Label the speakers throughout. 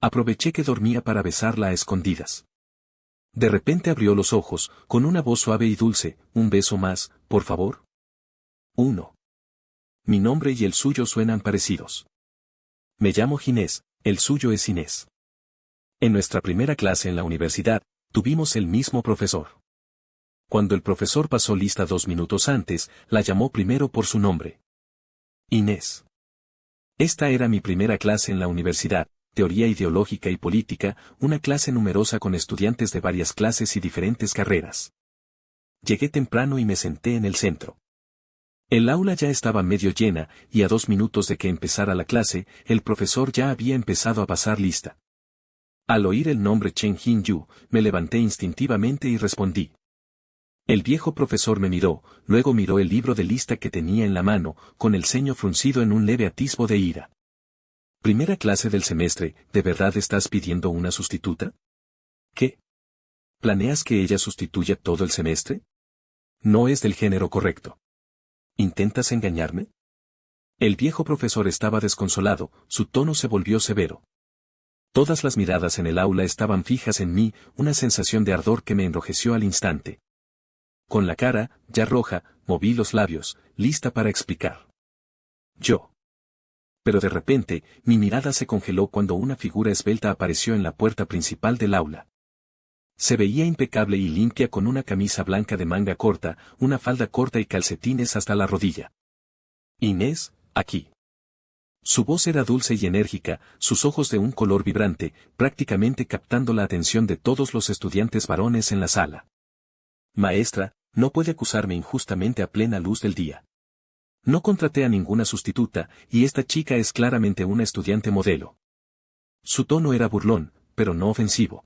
Speaker 1: Aproveché que dormía para besarla a escondidas. De repente abrió los ojos, con una voz suave y dulce, un beso más, por favor. 1. Mi nombre y el suyo suenan parecidos. Me llamo Ginés, el suyo es Inés. En nuestra primera clase en la universidad, tuvimos el mismo profesor. Cuando el profesor pasó lista 2 minutos antes, la llamó primero por su nombre. Inés. Esta era mi primera clase en la universidad, teoría ideológica y política, una clase numerosa con estudiantes de varias clases y diferentes carreras. Llegué temprano y me senté en el centro. El aula ya estaba medio llena, y a 2 minutos de que empezara la clase, el profesor ya había empezado a pasar lista. Al oír el nombre Chen Jin-yu, me levanté instintivamente y respondí. El viejo profesor me miró, luego miró el libro de lista que tenía en la mano, con el ceño fruncido en un leve atisbo de ira. Primera clase del semestre, ¿de verdad estás pidiendo una sustituta? ¿Qué? ¿Planeas que ella sustituya todo el semestre? No es del género correcto. ¿Intentas engañarme? El viejo profesor estaba desconsolado, su tono se volvió severo. Todas las miradas en el aula estaban fijas en mí, una sensación de ardor que me enrojeció al instante. Con la cara, ya roja, moví los labios, lista para explicar. Yo. Pero de repente, mi mirada se congeló cuando una figura esbelta apareció en la puerta principal del aula. Se veía impecable y limpia con una camisa blanca de manga corta, una falda corta y calcetines hasta la rodilla. Inés, aquí. Su voz era dulce y enérgica, sus ojos de un color vibrante, prácticamente captando la atención de todos los estudiantes varones en la sala. Maestra, no puede acusarme injustamente a plena luz del día. No contraté a ninguna sustituta, y esta chica es claramente una estudiante modelo. Su tono era burlón, pero no ofensivo.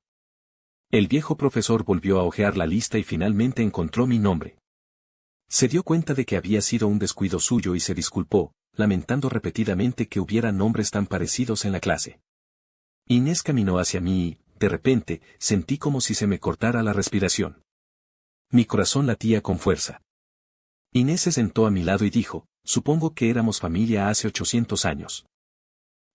Speaker 1: El viejo profesor volvió a hojear la lista y finalmente encontró mi nombre. Se dio cuenta de que había sido un descuido suyo y se disculpó, lamentando repetidamente que hubiera nombres tan parecidos en la clase. Inés caminó hacia mí y, de repente, sentí como si se me cortara la respiración. Mi corazón latía con fuerza. Inés se sentó a mi lado y dijo, supongo que éramos familia hace 800 años.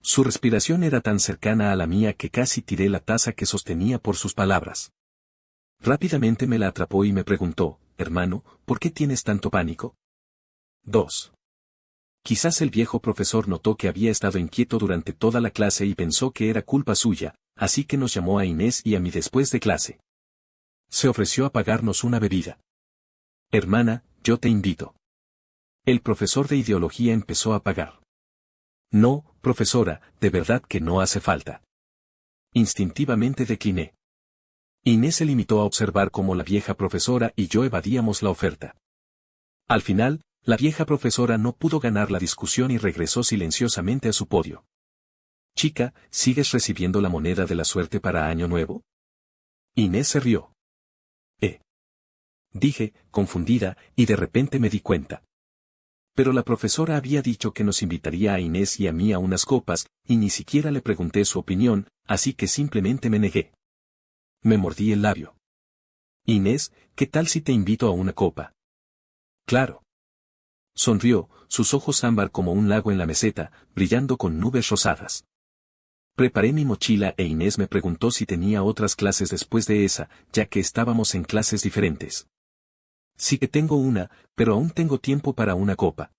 Speaker 1: Su respiración era tan cercana a la mía que casi tiré la taza que sostenía por sus palabras. Rápidamente me la atrapó y me preguntó, hermano, ¿por qué tienes tanto pánico? 2. Quizás el viejo profesor notó que había estado inquieto durante toda la clase y pensó que era culpa suya, así que nos llamó a Inés y a mí después de clase. Se ofreció a pagarnos una bebida. Hermana, yo te invito. El profesor de ideología empezó a pagar. No, profesora, de verdad que no hace falta. Instintivamente decliné. Inés se limitó a observar cómo la vieja profesora y yo evadíamos la oferta. Al final, la vieja profesora no pudo ganar la discusión y regresó silenciosamente a su podio. Chica, ¿sigues recibiendo la moneda de la suerte para Año Nuevo? Inés se rió. Dije, confundida, y de repente me di cuenta. Pero la profesora había dicho que nos invitaría a Inés y a mí a unas copas, y ni siquiera le pregunté su opinión, así que simplemente me negué. Me mordí el labio. Inés, ¿qué tal si te invito a una copa? Claro. Sonrió, sus ojos ámbar como un lago en la meseta, brillando con nubes rosadas. Preparé mi mochila e Inés me preguntó si tenía otras clases después de esa, ya que estábamos en clases diferentes. Sí que tengo una, pero aún tengo tiempo para una copa.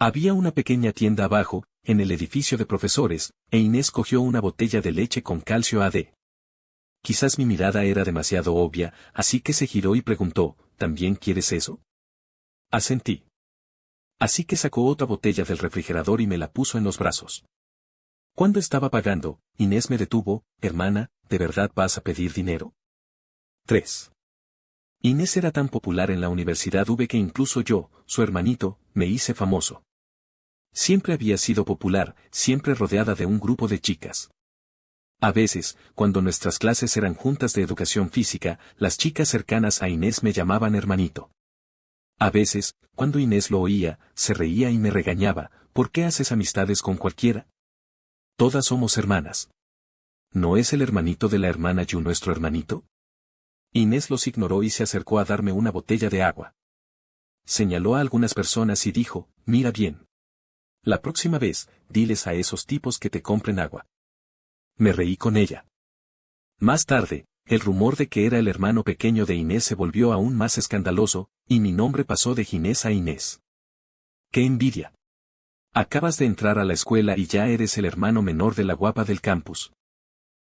Speaker 1: Había una pequeña tienda abajo, en el edificio de profesores, e Inés cogió una botella de leche con calcio AD. Quizás mi mirada era demasiado obvia, así que se giró y preguntó, ¿también quieres eso? Asentí. Así que sacó otra botella del refrigerador y me la puso en los brazos. Cuando estaba pagando, Inés me detuvo, hermana, ¿de verdad vas a pedir dinero? 3. Inés era tan popular en la Universidad V que incluso yo, su hermanito, me hice famoso. Siempre había sido popular, siempre rodeada de un grupo de chicas. A veces, cuando nuestras clases eran juntas de educación física, las chicas cercanas a Inés me llamaban hermanito. A veces, cuando Inés lo oía, se reía y me regañaba, ¿por qué haces amistades con cualquiera? Todas somos hermanas. ¿No es el hermanito de la hermana Yu nuestro hermanito? Inés los ignoró y se acercó a darme una botella de agua. Señaló a algunas personas y dijo, mira bien. La próxima vez, diles a esos tipos que te compren agua. Me reí con ella. Más tarde, el rumor de que era el hermano pequeño de Inés se volvió aún más escandaloso, y mi nombre pasó de Ginés a Inés. ¡Qué envidia! Acabas de entrar a la escuela y ya eres el hermano menor de la guapa del campus.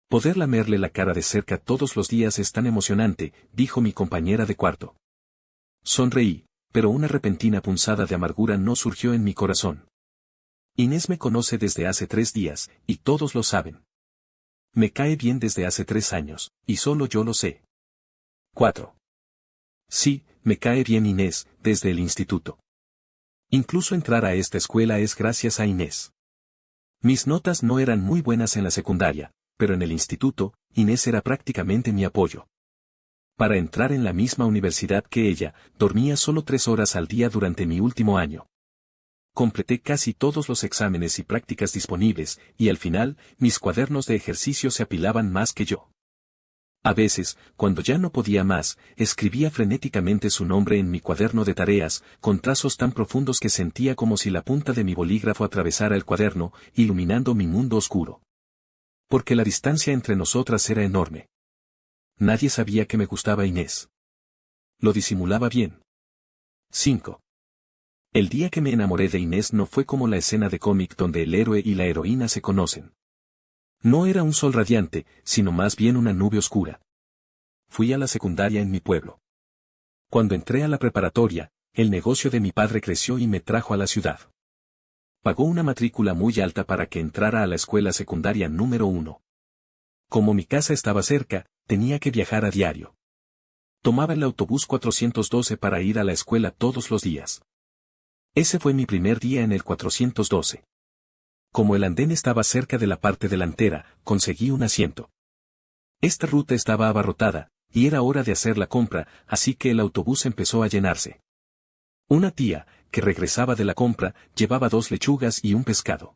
Speaker 1: Poder lamerle la cara de cerca todos los días es tan emocionante, dijo mi compañera de cuarto. Sonreí, pero una repentina punzada de amargura no surgió en mi corazón. Inés me conoce desde hace 3 días, y todos lo saben. Me cae bien desde hace 3 años, y solo yo lo sé. 4. Sí, me cae bien Inés, desde el instituto. Incluso entrar a esta escuela es gracias a Inés. Mis notas no eran muy buenas en la secundaria, pero en el instituto, Inés era prácticamente mi apoyo. Para entrar en la misma universidad que ella, dormía solo 3 horas al día durante mi último año. Completé casi todos los exámenes y prácticas disponibles, y al final, mis cuadernos de ejercicio se apilaban más que yo. A veces, cuando ya no podía más, escribía frenéticamente su nombre en mi cuaderno de tareas, con trazos tan profundos que sentía como si la punta de mi bolígrafo atravesara el cuaderno, iluminando mi mundo oscuro. Porque la distancia entre nosotras era enorme. Nadie sabía que me gustaba Inés. Lo disimulaba bien. 5. El día que me enamoré de Inés no fue como la escena de cómic donde el héroe y la heroína se conocen. No era un sol radiante, sino más bien una nube oscura. Fui a la secundaria en mi pueblo. Cuando entré a la preparatoria, el negocio de mi padre creció y me trajo a la ciudad. Pagó una matrícula muy alta para que entrara a la escuela secundaria número 1. Como mi casa estaba cerca, tenía que viajar a diario. Tomaba el autobús 412 para ir a la escuela todos los días. Ese fue mi primer día en el 412. Como el andén estaba cerca de la parte delantera, conseguí un asiento. Esta ruta estaba abarrotada, y era hora de hacer la compra, así que el autobús empezó a llenarse. Una tía, que regresaba de la compra, llevaba 2 lechugas y un pescado.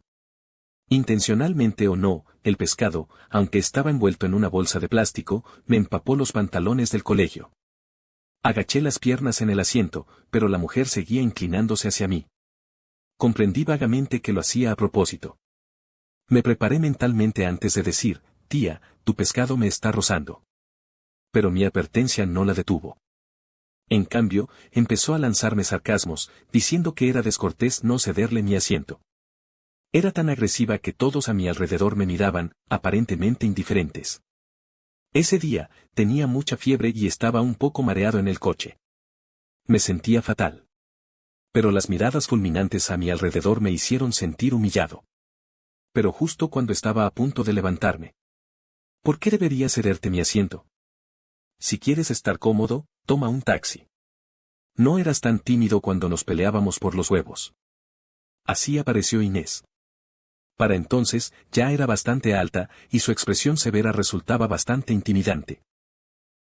Speaker 1: Intencionalmente o no, el pescado, aunque estaba envuelto en una bolsa de plástico, me empapó los pantalones del colegio. Agaché las piernas en el asiento, pero la mujer seguía inclinándose hacia mí. Comprendí vagamente que lo hacía a propósito. Me preparé mentalmente antes de decir, tía, tu pescado me está rozando. Pero mi advertencia no la detuvo. En cambio, empezó a lanzarme sarcasmos, diciendo que era descortés no cederle mi asiento. Era tan agresiva que todos a mi alrededor me miraban, aparentemente indiferentes. Ese día, tenía mucha fiebre y estaba un poco mareado en el coche. Me sentía fatal. Pero las miradas fulminantes a mi alrededor me hicieron sentir humillado. Pero justo cuando estaba a punto de levantarme. ¿Por qué debería cederte mi asiento? Si quieres estar cómodo, toma un taxi. No eras tan tímido cuando nos peleábamos por los huevos. Así apareció Inés. Para entonces, ya era bastante alta, y su expresión severa resultaba bastante intimidante.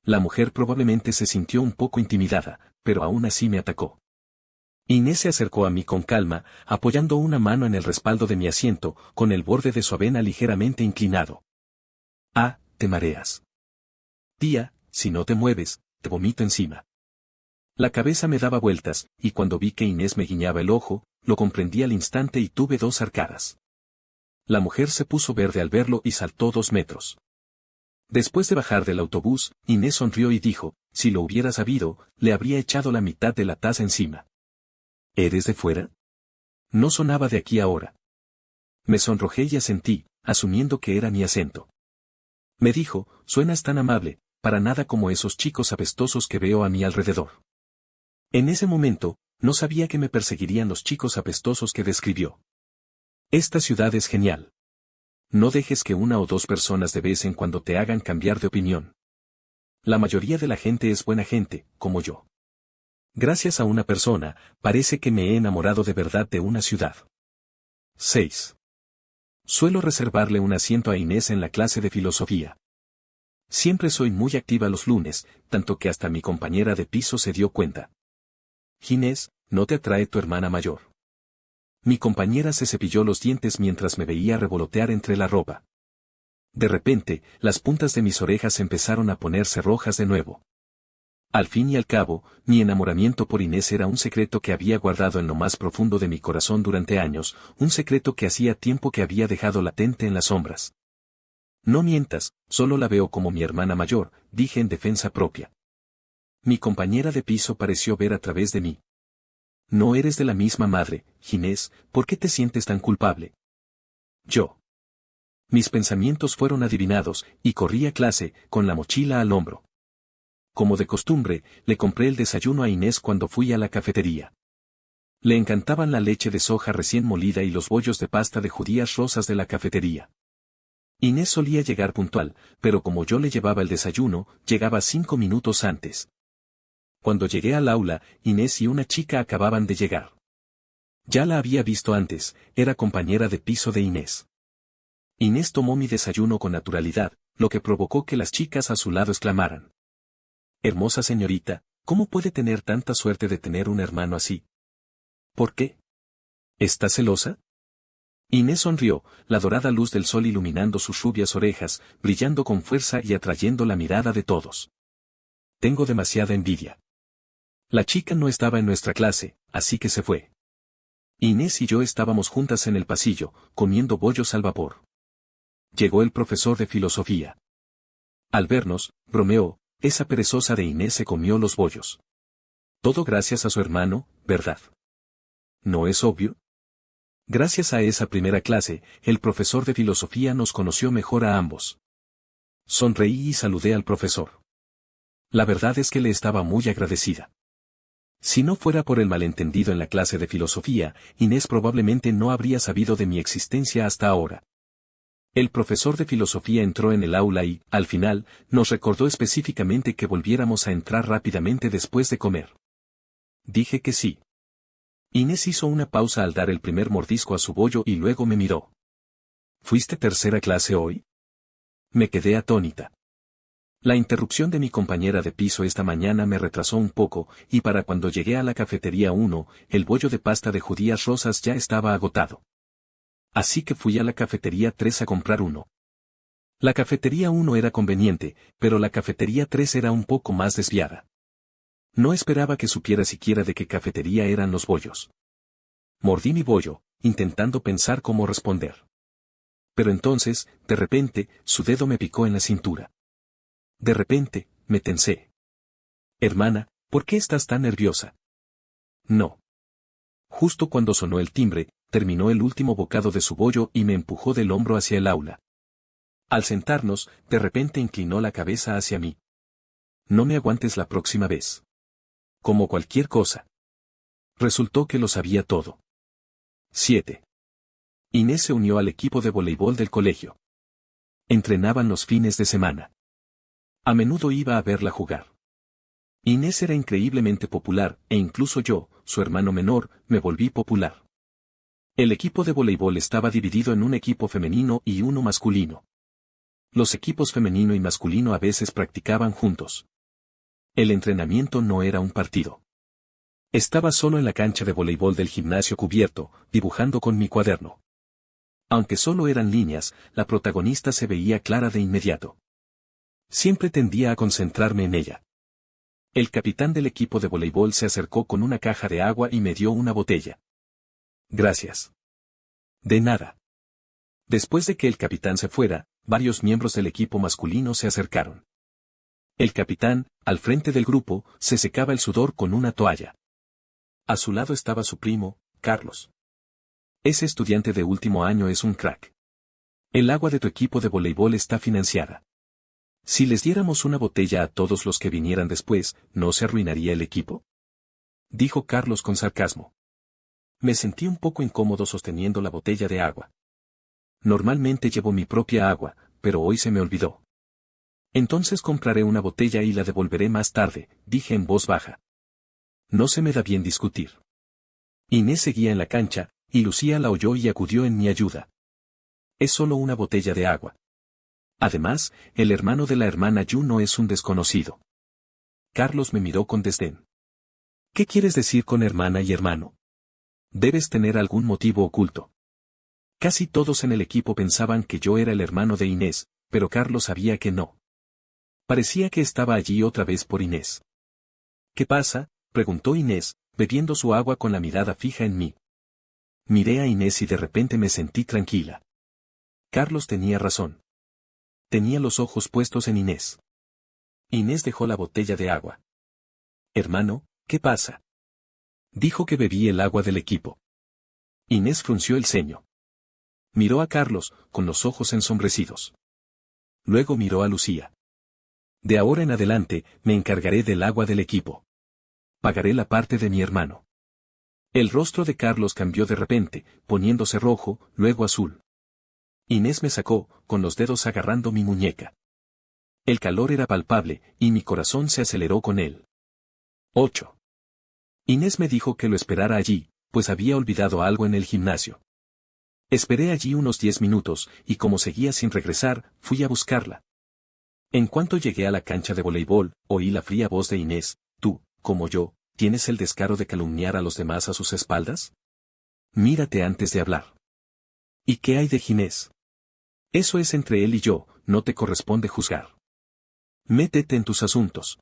Speaker 1: La mujer probablemente se sintió un poco intimidada, pero aún así me atacó. Inés se acercó a mí con calma, apoyando una mano en el respaldo de mi asiento, con el borde de su avena ligeramente inclinado. Ah, te mareas. Tía, si no te mueves, te vomito encima. La cabeza me daba vueltas, y cuando vi que Inés me guiñaba el ojo, lo comprendí al instante y tuve 2 arcadas. La mujer se puso verde al verlo y saltó 2 metros. Después de bajar del autobús, Inés sonrió y dijo, si lo hubiera sabido, le habría echado la mitad de la taza encima. ¿Eres de fuera? No sonaba de aquí ahora. Me sonrojé y asentí, asumiendo que era mi acento. Me dijo, suenas tan amable, para nada como esos chicos apestosos que veo a mi alrededor. En ese momento, no sabía que me perseguirían los chicos apestosos que describió. Esta ciudad es genial. No dejes que 1 o 2 personas de vez en cuando te hagan cambiar de opinión. La mayoría de la gente es buena gente, como yo. Gracias a una persona, parece que me he enamorado de verdad de una ciudad. 6. Suelo reservarle un asiento a Inés en la clase de filosofía. Siempre soy muy activa los lunes, tanto que hasta mi compañera de piso se dio cuenta. Inés, ¿no te atrae tu hermana mayor? Mi compañera se cepilló los dientes mientras me veía revolotear entre la ropa. De repente, las puntas de mis orejas empezaron a ponerse rojas de nuevo. Al fin y al cabo, mi enamoramiento por Inés era un secreto que había guardado en lo más profundo de mi corazón durante años, un secreto que hacía tiempo que había dejado latente en las sombras. No mientas, solo la veo como mi hermana mayor, dije en defensa propia. Mi compañera de piso pareció ver a través de mí. No eres de la misma madre, Ginés, ¿por qué te sientes tan culpable? Yo. Mis pensamientos fueron adivinados, y corrí a clase, con la mochila al hombro. Como de costumbre, le compré el desayuno a Inés cuando fui a la cafetería. Le encantaban la leche de soja recién molida y los bollos de pasta de judías rosas de la cafetería. Inés solía llegar puntual, pero como yo le llevaba el desayuno, llegaba 5 minutos antes. Cuando llegué al aula, Inés y una chica acababan de llegar. Ya la había visto antes, era compañera de piso de Inés. Inés tomó mi desayuno con naturalidad, lo que provocó que las chicas a su lado exclamaran. Hermosa señorita, ¿cómo puede tener tanta suerte de tener un hermano así? ¿Por qué? ¿Está celosa? Inés sonrió, la dorada luz del sol iluminando sus rubias orejas, brillando con fuerza y atrayendo la mirada de todos. Tengo demasiada envidia. La chica no estaba en nuestra clase, así que se fue. Inés y yo estábamos juntas en el pasillo, comiendo bollos al vapor. Llegó el profesor de filosofía. Al vernos, bromeó, esa perezosa de Inés se comió los bollos. Todo gracias a su hermano, ¿verdad? ¿No es obvio? Gracias a esa primera clase, el profesor de filosofía nos conoció mejor a ambos. Sonreí y saludé al profesor. La verdad es que le estaba muy agradecida. Si no fuera por el malentendido en la clase de filosofía, Inés probablemente no habría sabido de mi existencia hasta ahora. El profesor de filosofía entró en el aula y, al final, nos recordó específicamente que volviéramos a entrar rápidamente después de comer. Dije que sí. Inés hizo una pausa al dar el primer mordisco a su bollo y luego me miró. ¿Fuiste tercera clase hoy? Me quedé atónita. La interrupción de mi compañera de piso esta mañana me retrasó un poco, y para cuando llegué a la cafetería 1, el bollo de pasta de judías rosas ya estaba agotado. Así que fui a la cafetería 3 a comprar uno. La cafetería 1 era conveniente, pero la cafetería 3 era un poco más desviada. No esperaba que supiera siquiera de qué cafetería eran los bollos. Mordí mi bollo, intentando pensar cómo responder. Pero entonces, de repente, su dedo me picó en la cintura. De repente, me tensé. Hermana, ¿por qué estás tan nerviosa? No. Justo cuando sonó el timbre, terminó el último bocado de su bollo y me empujó del hombro hacia el aula. Al sentarnos, de repente inclinó la cabeza hacia mí. No me aguantes la próxima vez. Como cualquier cosa. Resultó que lo sabía todo. 7. Inés se unió al equipo de voleibol del colegio. Entrenaban los fines de semana. A menudo iba a verla jugar. Inés era increíblemente popular, e incluso yo, su hermano menor, me volví popular. El equipo de voleibol estaba dividido en un equipo femenino y uno masculino. Los equipos femenino y masculino a veces practicaban juntos. El entrenamiento no era un partido. Estaba solo en la cancha de voleibol del gimnasio cubierto, dibujando con mi cuaderno. Aunque solo eran líneas, la protagonista se veía clara de inmediato. Siempre tendía a concentrarme en ella. El capitán del equipo de voleibol se acercó con una caja de agua y me dio una botella. Gracias. De nada. Después de que el capitán se fuera, varios miembros del equipo masculino se acercaron. El capitán, al frente del grupo, se secaba el sudor con una toalla. A su lado estaba su primo, Carlos. Ese estudiante de último año es un crack. El agua de tu equipo de voleibol está financiada. Si les diéramos una botella a todos los que vinieran después, ¿no se arruinaría el equipo? Dijo Carlos con sarcasmo. Me sentí un poco incómodo sosteniendo la botella de agua. Normalmente llevo mi propia agua, pero hoy se me olvidó. Entonces compraré una botella y la devolveré más tarde, dije en voz baja. No se me da bien discutir. Inés seguía en la cancha, y Lucía la oyó y acudió en mi ayuda. Es solo una botella de agua. Además, el hermano de la hermana Yu no es un desconocido. Carlos me miró con desdén. ¿Qué quieres decir con hermana y hermano? Debes tener algún motivo oculto. Casi todos en el equipo pensaban que yo era el hermano de Inés, pero Carlos sabía que no. Parecía que estaba allí otra vez por Inés. ¿Qué pasa?, preguntó Inés, bebiendo su agua con la mirada fija en mí. Miré a Inés y de repente me sentí tranquila. Carlos tenía razón. Tenía los ojos puestos en Inés. Inés dejó la botella de agua. Hermano, ¿qué pasa? Dijo que bebí el agua del equipo. Inés frunció el ceño. Miró a Carlos, con los ojos ensombrecidos. Luego miró a Lucía. De ahora en adelante, me encargaré del agua del equipo. Pagaré la parte de mi hermano. El rostro de Carlos cambió de repente, poniéndose rojo, luego azul. Inés me sacó, con los dedos agarrando mi muñeca. El calor era palpable, y mi corazón se aceleró con él. 8. Inés me dijo que lo esperara allí, pues había olvidado algo en el gimnasio. Esperé allí unos 10 minutos, y como seguía sin regresar, fui a buscarla. En cuanto llegué a la cancha de voleibol, oí la fría voz de Inés: tú, como yo, ¿tienes el descaro de calumniar a los demás a sus espaldas? Mírate antes de hablar. ¿Y qué hay de Ginés? Eso es entre él y yo, no te corresponde juzgar. Métete en tus asuntos.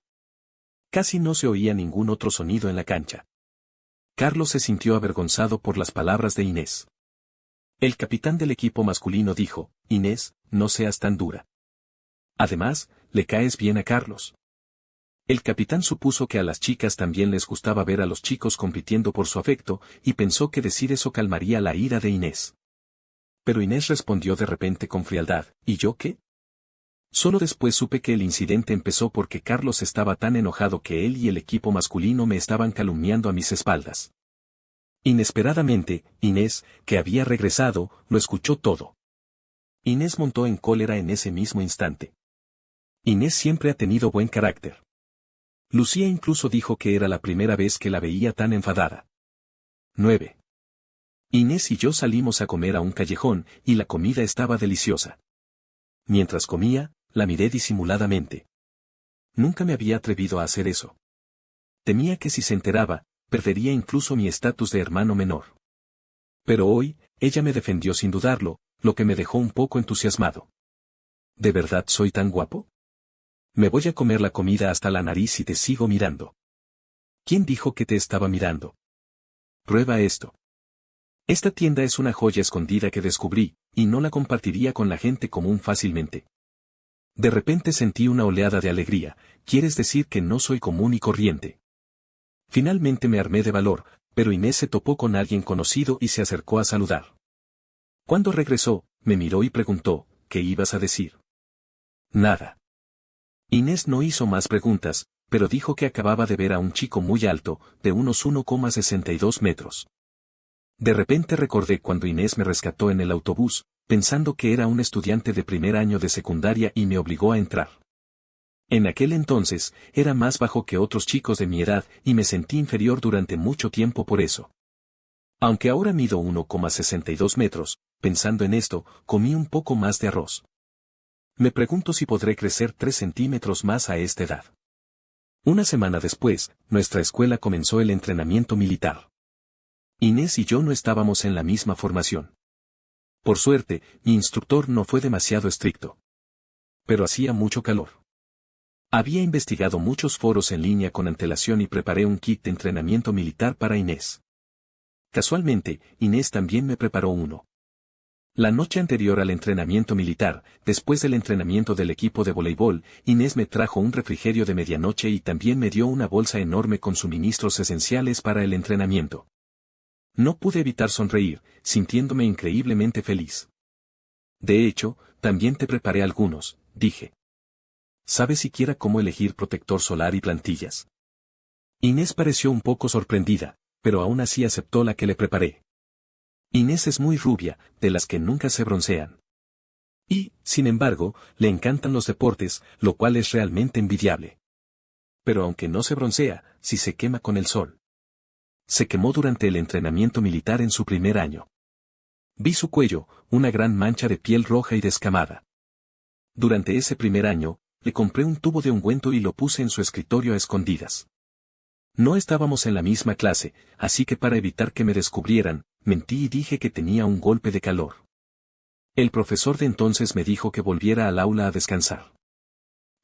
Speaker 1: Casi no se oía ningún otro sonido en la cancha. Carlos se sintió avergonzado por las palabras de Inés. El capitán del equipo masculino dijo: Inés, no seas tan dura. Además, le caes bien a Carlos. El capitán supuso que a las chicas también les gustaba ver a los chicos compitiendo por su afecto, y pensó que decir eso calmaría la ira de Inés. Pero Inés respondió de repente con frialdad: ¿y yo qué? Solo después supe que el incidente empezó porque Carlos estaba tan enojado que él y el equipo masculino me estaban calumniando a mis espaldas. Inesperadamente, Inés, que había regresado, lo escuchó todo. Inés montó en cólera en ese mismo instante. Inés siempre ha tenido buen carácter. Lucía incluso dijo que era la primera vez que la veía tan enfadada. 9. Inés y yo salimos a comer a un callejón, y la comida estaba deliciosa. Mientras comía, la miré disimuladamente. Nunca me había atrevido a hacer eso. Temía que si se enteraba, perdería incluso mi estatus de hermano menor. Pero hoy, ella me defendió sin dudarlo, lo que me dejó un poco entusiasmado. ¿De verdad soy tan guapo? Me voy a comer la comida hasta la nariz y te sigo mirando. ¿Quién dijo que te estaba mirando? Prueba esto. Esta tienda es una joya escondida que descubrí, y no la compartiría con la gente común fácilmente. De repente sentí una oleada de alegría. ¿Quieres decir que no soy común y corriente? Finalmente me armé de valor, pero Inés se topó con alguien conocido y se acercó a saludar. Cuando regresó, me miró y preguntó: ¿qué ibas a decir? Nada. Inés no hizo más preguntas, pero dijo que acababa de ver a un chico muy alto, de unos 1,62 metros. De repente recordé cuando Inés me rescató en el autobús, pensando que era un estudiante de primer año de secundaria y me obligó a entrar. En aquel entonces, era más bajo que otros chicos de mi edad y me sentí inferior durante mucho tiempo por eso. Aunque ahora mido 1,62 metros, pensando en esto, comí un poco más de arroz. Me pregunto si podré crecer 3 centímetros más a esta edad. Una semana después, nuestra escuela comenzó el entrenamiento militar. Inés y yo no estábamos en la misma formación. Por suerte, mi instructor no fue demasiado estricto. Pero hacía mucho calor. Había investigado muchos foros en línea con antelación y preparé un kit de entrenamiento militar para Inés. Casualmente, Inés también me preparó uno. La noche anterior al entrenamiento militar, después del entrenamiento del equipo de voleibol, Inés me trajo un refrigerio de medianoche y también me dio una bolsa enorme con suministros esenciales para el entrenamiento. No pude evitar sonreír, sintiéndome increíblemente feliz. De hecho, también te preparé algunos, dije. ¿Sabes siquiera cómo elegir protector solar y plantillas? Inés pareció un poco sorprendida, pero aún así aceptó la que le preparé. Inés es muy rubia, de las que nunca se broncean. Y, sin embargo, le encantan los deportes, lo cual es realmente envidiable. Pero aunque no se broncea, sí se quema con el sol. Se quemó durante el entrenamiento militar en su primer año. Vi su cuello, una gran mancha de piel roja y descamada. Durante ese primer año, le compré un tubo de ungüento y lo puse en su escritorio a escondidas. No estábamos en la misma clase, así que para evitar que me descubrieran, mentí y dije que tenía un golpe de calor. El profesor de entonces me dijo que volviera al aula a descansar.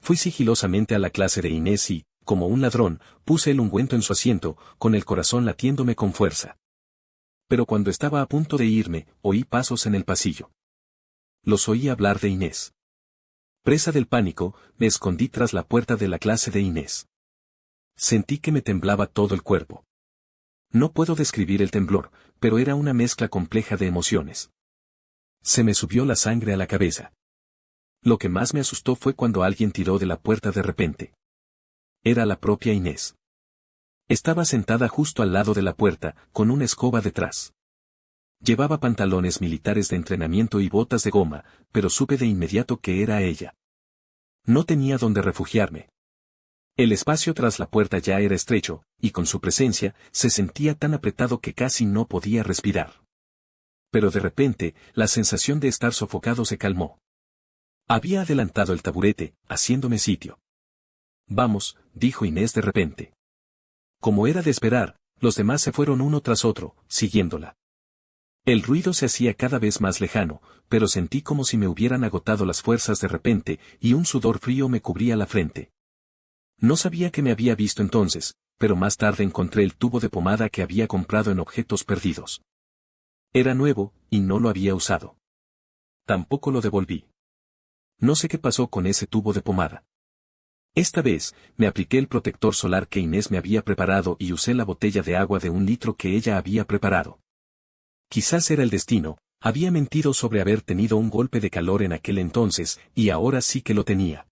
Speaker 1: Fui sigilosamente a la clase de Inés y, como un ladrón, puse el ungüento en su asiento, con el corazón latiéndome con fuerza. Pero cuando estaba a punto de irme, oí pasos en el pasillo. Los oí hablar de Inés. Presa del pánico, me escondí tras la puerta de la clase de Inés. Sentí que me temblaba todo el cuerpo. No puedo describir el temblor, pero era una mezcla compleja de emociones. Se me subió la sangre a la cabeza. Lo que más me asustó fue cuando alguien tiró de la puerta de repente. Era la propia Inés. Estaba sentada justo al lado de la puerta, con una escoba detrás. Llevaba pantalones militares de entrenamiento y botas de goma, pero supe de inmediato que era ella. No tenía dónde refugiarme. El espacio tras la puerta ya era estrecho, y con su presencia, se sentía tan apretado que casi no podía respirar. Pero de repente, la sensación de estar sofocado se calmó. Había adelantado el taburete, haciéndome sitio. Vamos, dijo Inés de repente. Como era de esperar, los demás se fueron uno tras otro, siguiéndola. El ruido se hacía cada vez más lejano, pero sentí como si me hubieran agotado las fuerzas de repente, y un sudor frío me cubría la frente. No sabía que me había visto entonces, pero más tarde encontré el tubo de pomada que había comprado en Objetos Perdidos. Era nuevo, y no lo había usado. Tampoco lo devolví. No sé qué pasó con ese tubo de pomada. Esta vez, me apliqué el protector solar que Inés me había preparado y usé la botella de agua de 1 litro que ella había preparado. Quizás era el destino, había mentido sobre haber tenido un golpe de calor en aquel entonces, y ahora sí que lo tenía.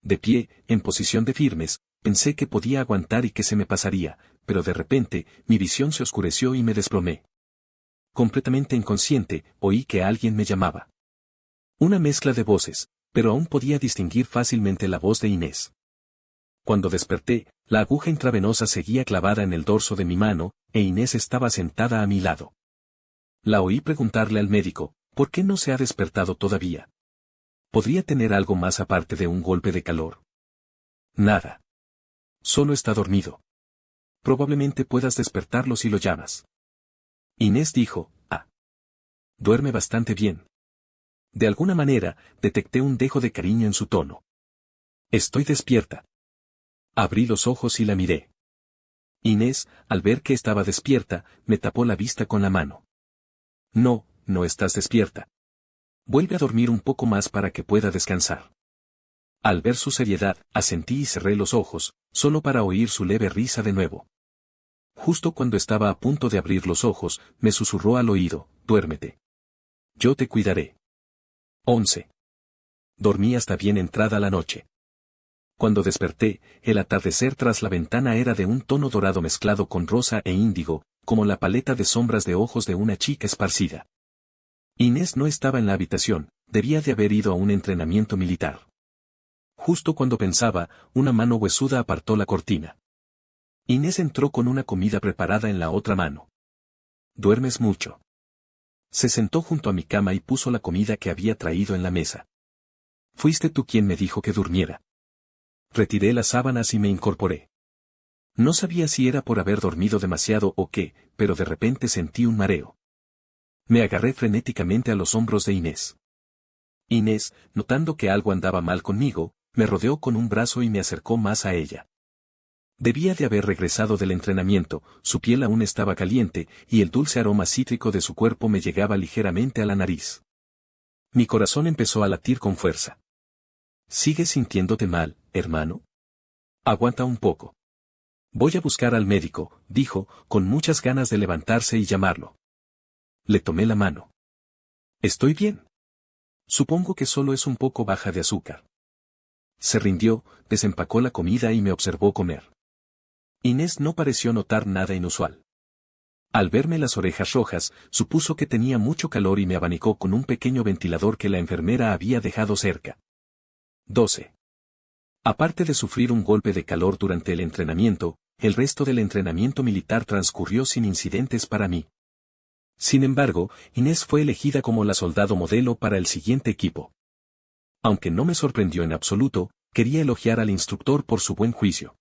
Speaker 1: De pie, en posición de firmes, pensé que podía aguantar y que se me pasaría, pero de repente, mi visión se oscureció y me desplomé. Completamente inconsciente, oí que alguien me llamaba. Una mezcla de voces, pero aún podía distinguir fácilmente la voz de Inés. Cuando desperté, la aguja intravenosa seguía clavada en el dorso de mi mano, e Inés estaba sentada a mi lado. La oí preguntarle al médico, ¿por qué no se ha despertado todavía? ¿Podría tener algo más aparte de un golpe de calor? Nada. Solo está dormido. Probablemente puedas despertarlo si lo llamas. Inés dijo, duerme bastante bien. De alguna manera, detecté un dejo de cariño en su tono. Estoy despierta. Abrí los ojos y la miré. Inés, al ver que estaba despierta, me tapó la vista con la mano. No, no estás despierta. Vuelve a dormir un poco más para que pueda descansar. Al ver su seriedad, asentí y cerré los ojos, solo para oír su leve risa de nuevo. Justo cuando estaba a punto de abrir los ojos, me susurró al oído, duérmete. Yo te cuidaré. 11. Dormí hasta bien entrada la noche. Cuando desperté, el atardecer tras la ventana era de un tono dorado mezclado con rosa e índigo, como la paleta de sombras de ojos de una chica esparcida. Inés no estaba en la habitación, debía de haber ido a un entrenamiento militar. Justo cuando pensaba, una mano huesuda apartó la cortina. Inés entró con una comida preparada en la otra mano. ¿Duermes mucho? Se sentó junto a mi cama y puso la comida que había traído en la mesa. Fuiste tú quien me dijo que durmiera. Retiré las sábanas y me incorporé. No sabía si era por haber dormido demasiado o qué, pero de repente sentí un mareo. Me agarré frenéticamente a los hombros de Inés. Inés, notando que algo andaba mal conmigo, me rodeó con un brazo y me acercó más a ella. Debía de haber regresado del entrenamiento, su piel aún estaba caliente, y el dulce aroma cítrico de su cuerpo me llegaba ligeramente a la nariz. Mi corazón empezó a latir con fuerza. ¿Sigues sintiéndote mal, hermano? Aguanta un poco. Voy a buscar al médico, dijo, con muchas ganas de levantarse y llamarlo. Le tomé la mano. Estoy bien. Supongo que solo es un poco baja de azúcar. Se rindió, desempacó la comida y me observó comer. Inés no pareció notar nada inusual. Al verme las orejas rojas, supuso que tenía mucho calor y me abanicó con un pequeño ventilador que la enfermera había dejado cerca. 12. Aparte de sufrir un golpe de calor durante el entrenamiento, el resto del entrenamiento militar transcurrió sin incidentes para mí. Sin embargo, Inés fue elegida como la soldado modelo para el siguiente equipo. Aunque no me sorprendió en absoluto, quería elogiar al instructor por su buen juicio.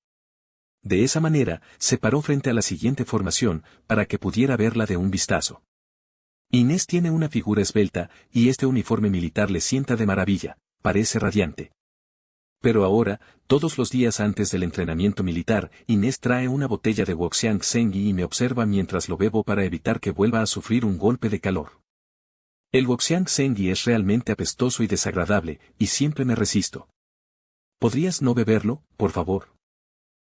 Speaker 1: De esa manera, se paró frente a la siguiente formación, para que pudiera verla de un vistazo. Inés tiene una figura esbelta, y este uniforme militar le sienta de maravilla, parece radiante. Pero ahora, todos los días antes del entrenamiento militar, Inés trae una botella de Woxiang Zengyi y me observa mientras lo bebo para evitar que vuelva a sufrir un golpe de calor. El Guoxiang Zengyi es realmente apestoso y desagradable, y siempre me resisto. ¿Podrías no beberlo, por favor?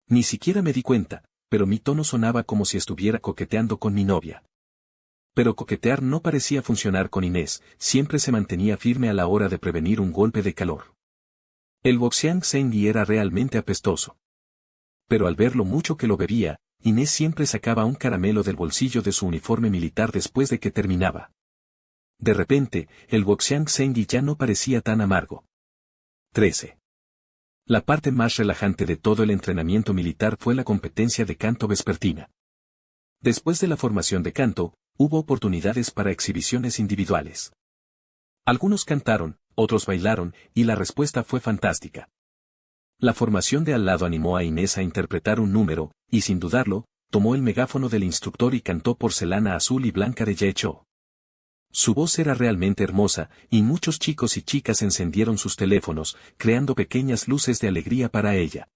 Speaker 1: Ni siquiera me di cuenta, pero mi tono sonaba como si estuviera coqueteando con mi novia. Pero coquetear no parecía funcionar con Inés, siempre se mantenía firme a la hora de prevenir un golpe de calor. El Guoxiang Zengyi era realmente apestoso. Pero al ver lo mucho que lo bebía, Inés siempre sacaba un caramelo del bolsillo de su uniforme militar después de que terminaba. De repente, el Guoxiang Zengyi ya no parecía tan amargo. 13. La parte más relajante de todo el entrenamiento militar fue la competencia de canto vespertina. Después de la formación de canto, hubo oportunidades para exhibiciones individuales. Algunos cantaron, otros bailaron, y la respuesta fue fantástica. La formación de al lado animó a Inés a interpretar un número, y sin dudarlo, tomó el megáfono del instructor y cantó Porcelana Azul y Blanca de Jie Chou. Su voz era realmente hermosa, y muchos chicos y chicas encendieron sus teléfonos, creando pequeñas luces de alegría para ella.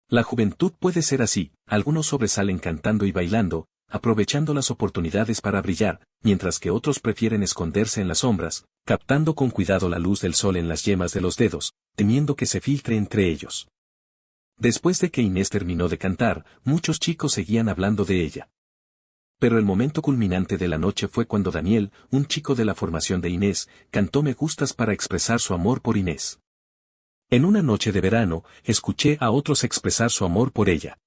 Speaker 1: La juventud puede ser así, algunos sobresalen cantando y bailando, aprovechando las oportunidades para brillar, mientras que otros prefieren esconderse en las sombras, captando con cuidado la luz del sol en las yemas de los dedos, temiendo que se filtre entre ellos. Después de que Inés terminó de cantar, muchos chicos seguían hablando de ella. Pero el momento culminante de la noche fue cuando Daniel, un chico de la formación de Inés, cantó Me Gustas para expresar su amor por Inés. En una noche de verano, escuché a otros expresar su amor por ella.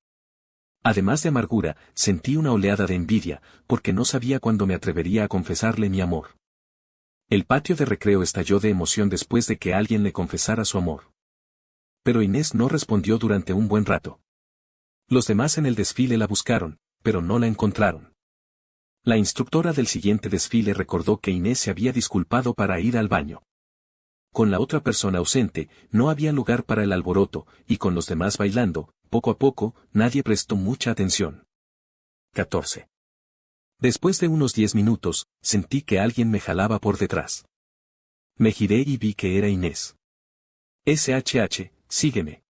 Speaker 1: Además de amargura, sentí una oleada de envidia, porque no sabía cuándo me atrevería a confesarle mi amor. El patio de recreo estalló de emoción después de que alguien le confesara su amor. Pero Inés no respondió durante un buen rato. Los demás en el desfile la buscaron, pero no la encontraron. La instructora del siguiente desfile recordó que Inés se había disculpado para ir al baño. Con la otra persona ausente, no había lugar para el alboroto, y con los demás bailando, poco a poco, nadie prestó mucha atención. 14. Después de unos 10 minutos, sentí que alguien me jalaba por detrás. Me giré y vi que era Inés. SHH, sígueme.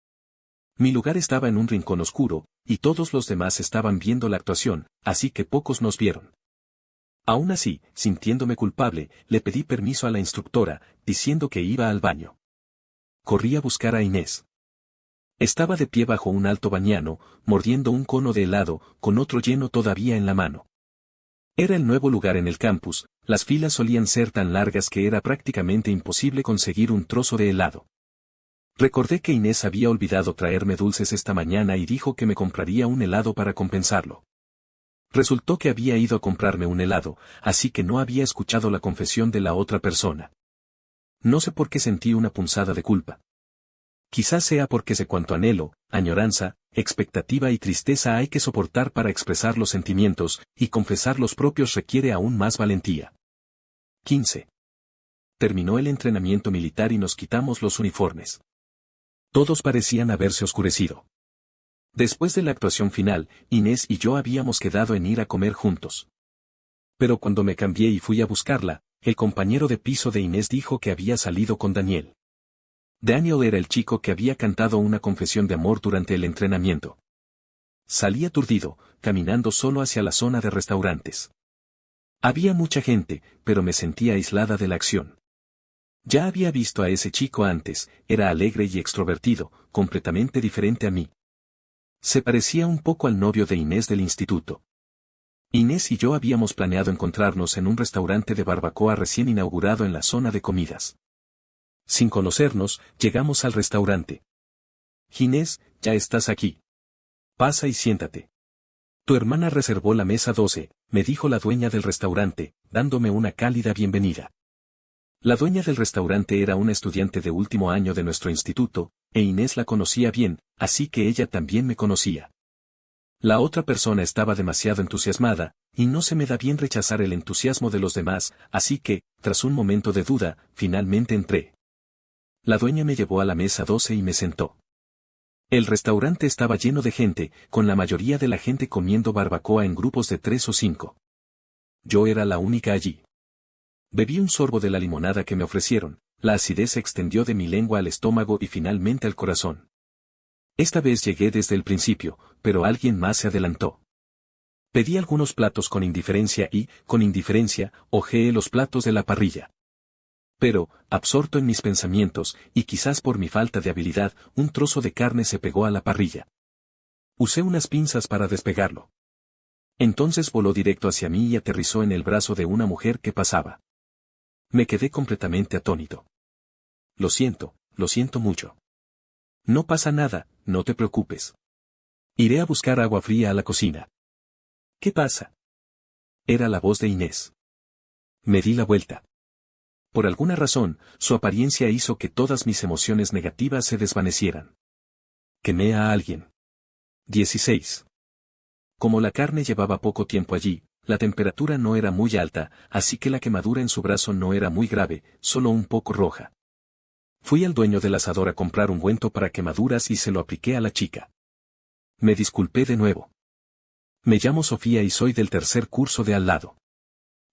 Speaker 1: Mi lugar estaba en un rincón oscuro, y todos los demás estaban viendo la actuación, así que pocos nos vieron. Aún así, sintiéndome culpable, le pedí permiso a la instructora, diciendo que iba al baño. Corrí a buscar a Inés. Estaba de pie bajo un alto bañano, mordiendo un cono de helado, con otro lleno todavía en la mano. Era el nuevo lugar en el campus, las filas solían ser tan largas que era prácticamente imposible conseguir un trozo de helado. Recordé que Inés había olvidado traerme dulces esta mañana y dijo que me compraría un helado para compensarlo. Resultó que había ido a comprarme un helado, así que no había escuchado la confesión de la otra persona. No sé por qué sentí una punzada de culpa. Quizás sea porque sé cuánto anhelo, añoranza, expectativa y tristeza hay que soportar para expresar los sentimientos, y confesar los propios requiere aún más valentía. 15. Terminó el entrenamiento militar y nos quitamos los uniformes. Todos parecían haberse oscurecido. Después de la actuación final, Inés y yo habíamos quedado en ir a comer juntos. Pero cuando me cambié y fui a buscarla, el compañero de piso de Inés dijo que había salido con Daniel. Daniel era el chico que había cantado una confesión de amor durante el entrenamiento. Salí aturdido, caminando solo hacia la zona de restaurantes. Había mucha gente, pero me sentía aislada de la acción. Ya había visto a ese chico antes, era alegre y extrovertido, completamente diferente a mí. Se parecía un poco al novio de Inés del instituto. Inés y yo habíamos planeado encontrarnos en un restaurante de barbacoa recién inaugurado en la zona de comidas. Sin conocernos, llegamos al restaurante. Inés, ya estás aquí. Pasa y siéntate. Tu hermana reservó la mesa 12, me dijo la dueña del restaurante, dándome una cálida bienvenida. La dueña del restaurante era una estudiante de último año de nuestro instituto, e Inés la conocía bien, así que ella también me conocía. La otra persona estaba demasiado entusiasmada, y no se me da bien rechazar el entusiasmo de los demás, así que, tras un momento de duda, finalmente entré. La dueña me llevó a la mesa 12 y me sentó. El restaurante estaba lleno de gente, con la mayoría de la gente comiendo barbacoa en grupos de 3 o 5. Yo era la única allí. Bebí un sorbo de la limonada que me ofrecieron, la acidez se extendió de mi lengua al estómago y finalmente al corazón. Esta vez llegué desde el principio, pero alguien más se adelantó. Pedí algunos platos con indiferencia y, con indiferencia, hojeé los platos de la parrilla. Pero, absorto en mis pensamientos, y quizás por mi falta de habilidad, un trozo de carne se pegó a la parrilla. Usé unas pinzas para despegarlo. Entonces voló directo hacia mí y aterrizó en el brazo de una mujer que pasaba. Me quedé completamente atónito. Lo siento mucho. No pasa nada, no te preocupes. Iré a buscar agua fría a la cocina. ¿Qué pasa? Era la voz de Inés. Me di la vuelta. Por alguna razón, su apariencia hizo que todas mis emociones negativas se desvanecieran. Quemé a alguien. 16. Como la carne llevaba poco tiempo allí, la temperatura no era muy alta, así que la quemadura en su brazo no era muy grave, solo un poco roja. Fui al dueño del asador a comprar ungüento para quemaduras y se lo apliqué a la chica. Me disculpé de nuevo. Me llamo Sofía y soy del tercer curso de al lado.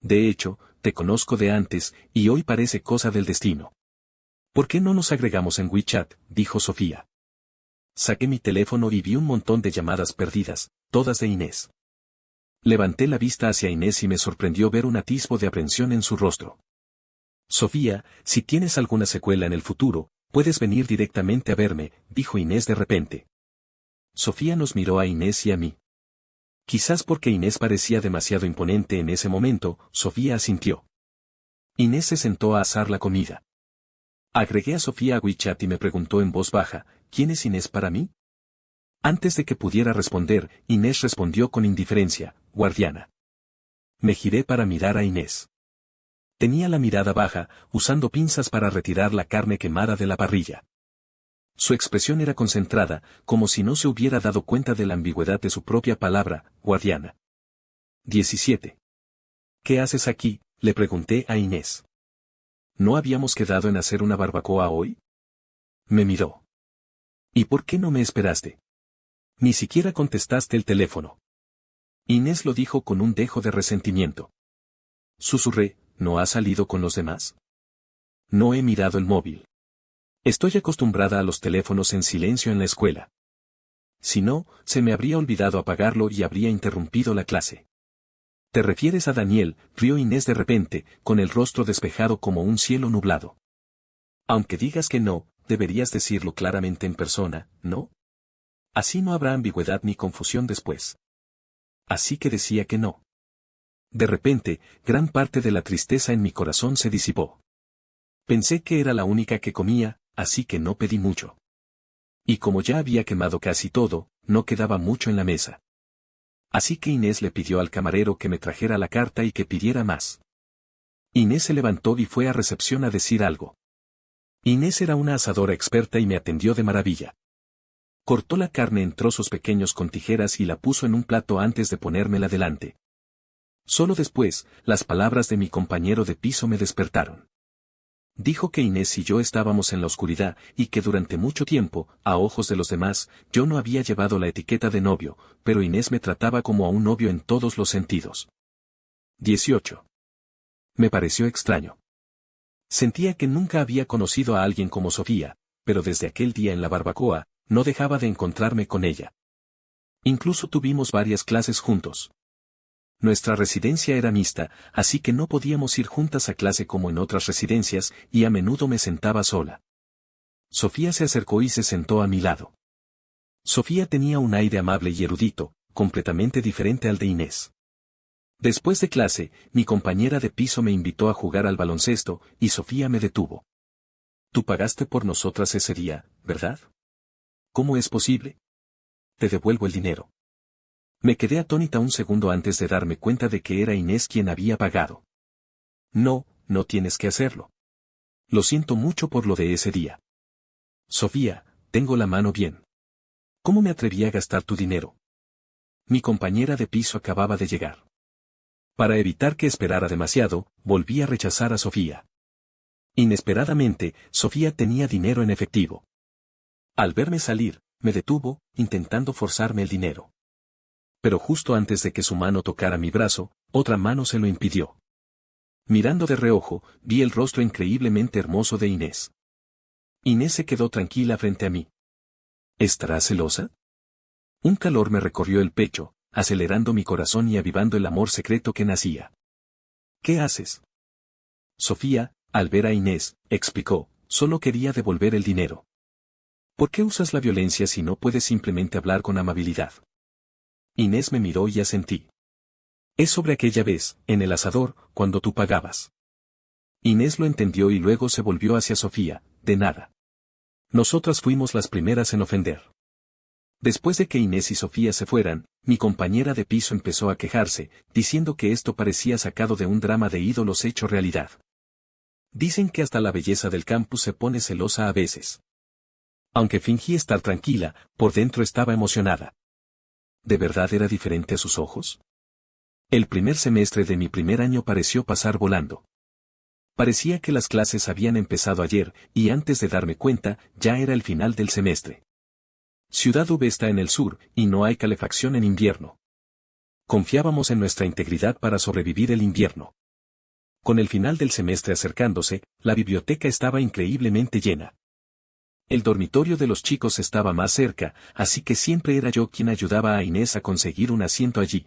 Speaker 1: De hecho, te conozco de antes, y hoy parece cosa del destino. ¿Por qué no nos agregamos en WeChat?, dijo Sofía. Saqué mi teléfono y vi un montón de llamadas perdidas, todas de Inés. Levanté la vista hacia Inés y me sorprendió ver un atisbo de aprensión en su rostro. Sofía, si tienes alguna secuela en el futuro, puedes venir directamente a verme, dijo Inés de repente. Sofía nos miró a Inés y a mí. Quizás porque Inés parecía demasiado imponente en ese momento, Sofía asintió. Inés se sentó a asar la comida. Agregué a Sofía a WeChat y me preguntó en voz baja, ¿quién es Inés para mí? Antes de que pudiera responder, Inés respondió con indiferencia, guardiana. Me giré para mirar a Inés. Tenía la mirada baja, usando pinzas para retirar la carne quemada de la parrilla. Su expresión era concentrada, como si no se hubiera dado cuenta de la ambigüedad de su propia palabra, guardiana. 17. ¿Qué haces aquí?, le pregunté a Inés. ¿No habíamos quedado en hacer una barbacoa hoy? Me miró. ¿Y por qué no me esperaste? Ni siquiera contestaste el teléfono. Inés lo dijo con un dejo de resentimiento. Susurré, ¿no has salido con los demás? No he mirado el móvil. Estoy acostumbrada a los teléfonos en silencio en la escuela. Si no, se me habría olvidado apagarlo y habría interrumpido la clase. ¿Te refieres a Daniel?, rió Inés de repente, con el rostro despejado como un cielo nublado. Aunque digas que no, deberías decirlo claramente en persona, ¿no? Así no habrá ambigüedad ni confusión después. Así que decía que no. De repente, gran parte de la tristeza en mi corazón se disipó. Pensé que era la única que comía, así que no pedí mucho. Y como ya había quemado casi todo, no quedaba mucho en la mesa. Así que Inés le pidió al camarero que me trajera la carta y que pidiera más. Inés se levantó y fue a recepción a decir algo. Inés era una asadora experta y me atendió de maravilla. Cortó la carne en trozos pequeños con tijeras y la puso en un plato antes de ponérmela delante. Solo después, las palabras de mi compañero de piso me despertaron. Dijo que Inés y yo estábamos en la oscuridad y que durante mucho tiempo, a ojos de los demás, yo no había llevado la etiqueta de novio, pero Inés me trataba como a un novio en todos los sentidos. 18. Me pareció extraño. Sentía que nunca había conocido a alguien como Sofía, pero desde aquel día en la barbacoa, no dejaba de encontrarme con ella. Incluso tuvimos varias clases juntos. Nuestra residencia era mixta, así que no podíamos ir juntas a clase como en otras residencias, y a menudo me sentaba sola. Sofía se acercó y se sentó a mi lado. Sofía tenía un aire amable y erudito, completamente diferente al de Inés. Después de clase, mi compañera de piso me invitó a jugar al baloncesto, y Sofía me detuvo. Tú pagaste por nosotras ese día, ¿verdad? ¿Cómo es posible? Te devuelvo el dinero. Me quedé atónita un segundo antes de darme cuenta de que era Inés quien había pagado. No, no tienes que hacerlo. Lo siento mucho por lo de ese día. Sofía, tengo la mano bien. ¿Cómo me atreví a gastar tu dinero? Mi compañera de piso acababa de llegar. Para evitar que esperara demasiado, volví a rechazar a Sofía. Inesperadamente, Sofía tenía dinero en efectivo. Al verme salir, me detuvo, intentando forzarme el dinero. Pero justo antes de que su mano tocara mi brazo, otra mano se lo impidió. Mirando de reojo, vi el rostro increíblemente hermoso de Inés. Inés se quedó tranquila frente a mí. ¿Estará celosa? Un calor me recorrió el pecho, acelerando mi corazón y avivando el amor secreto que nacía. ¿Qué haces? Sofía, al ver a Inés, explicó, solo quería devolver el dinero. ¿Por qué usas la violencia si no puedes simplemente hablar con amabilidad? Inés me miró y asentí. Es sobre aquella vez, en el asador, cuando tú pagabas. Inés lo entendió y luego se volvió hacia Sofía, de nada. Nosotras fuimos las primeras en ofender. Después de que Inés y Sofía se fueran, mi compañera de piso empezó a quejarse, diciendo que esto parecía sacado de un drama de ídolos hecho realidad. Dicen que hasta la belleza del campus se pone celosa a veces. Aunque fingí estar tranquila, por dentro estaba emocionada. ¿De verdad era diferente a sus ojos? El primer semestre de mi primer año pareció pasar volando. Parecía que las clases habían empezado ayer, y antes de darme cuenta, ya era el final del semestre. Ciudad V está en el sur, y no hay calefacción en invierno. Confiábamos en nuestra integridad para sobrevivir el invierno. Con el final del semestre acercándose, la biblioteca estaba increíblemente llena. El dormitorio de los chicos estaba más cerca, así que siempre era yo quien ayudaba a Inés a conseguir un asiento allí.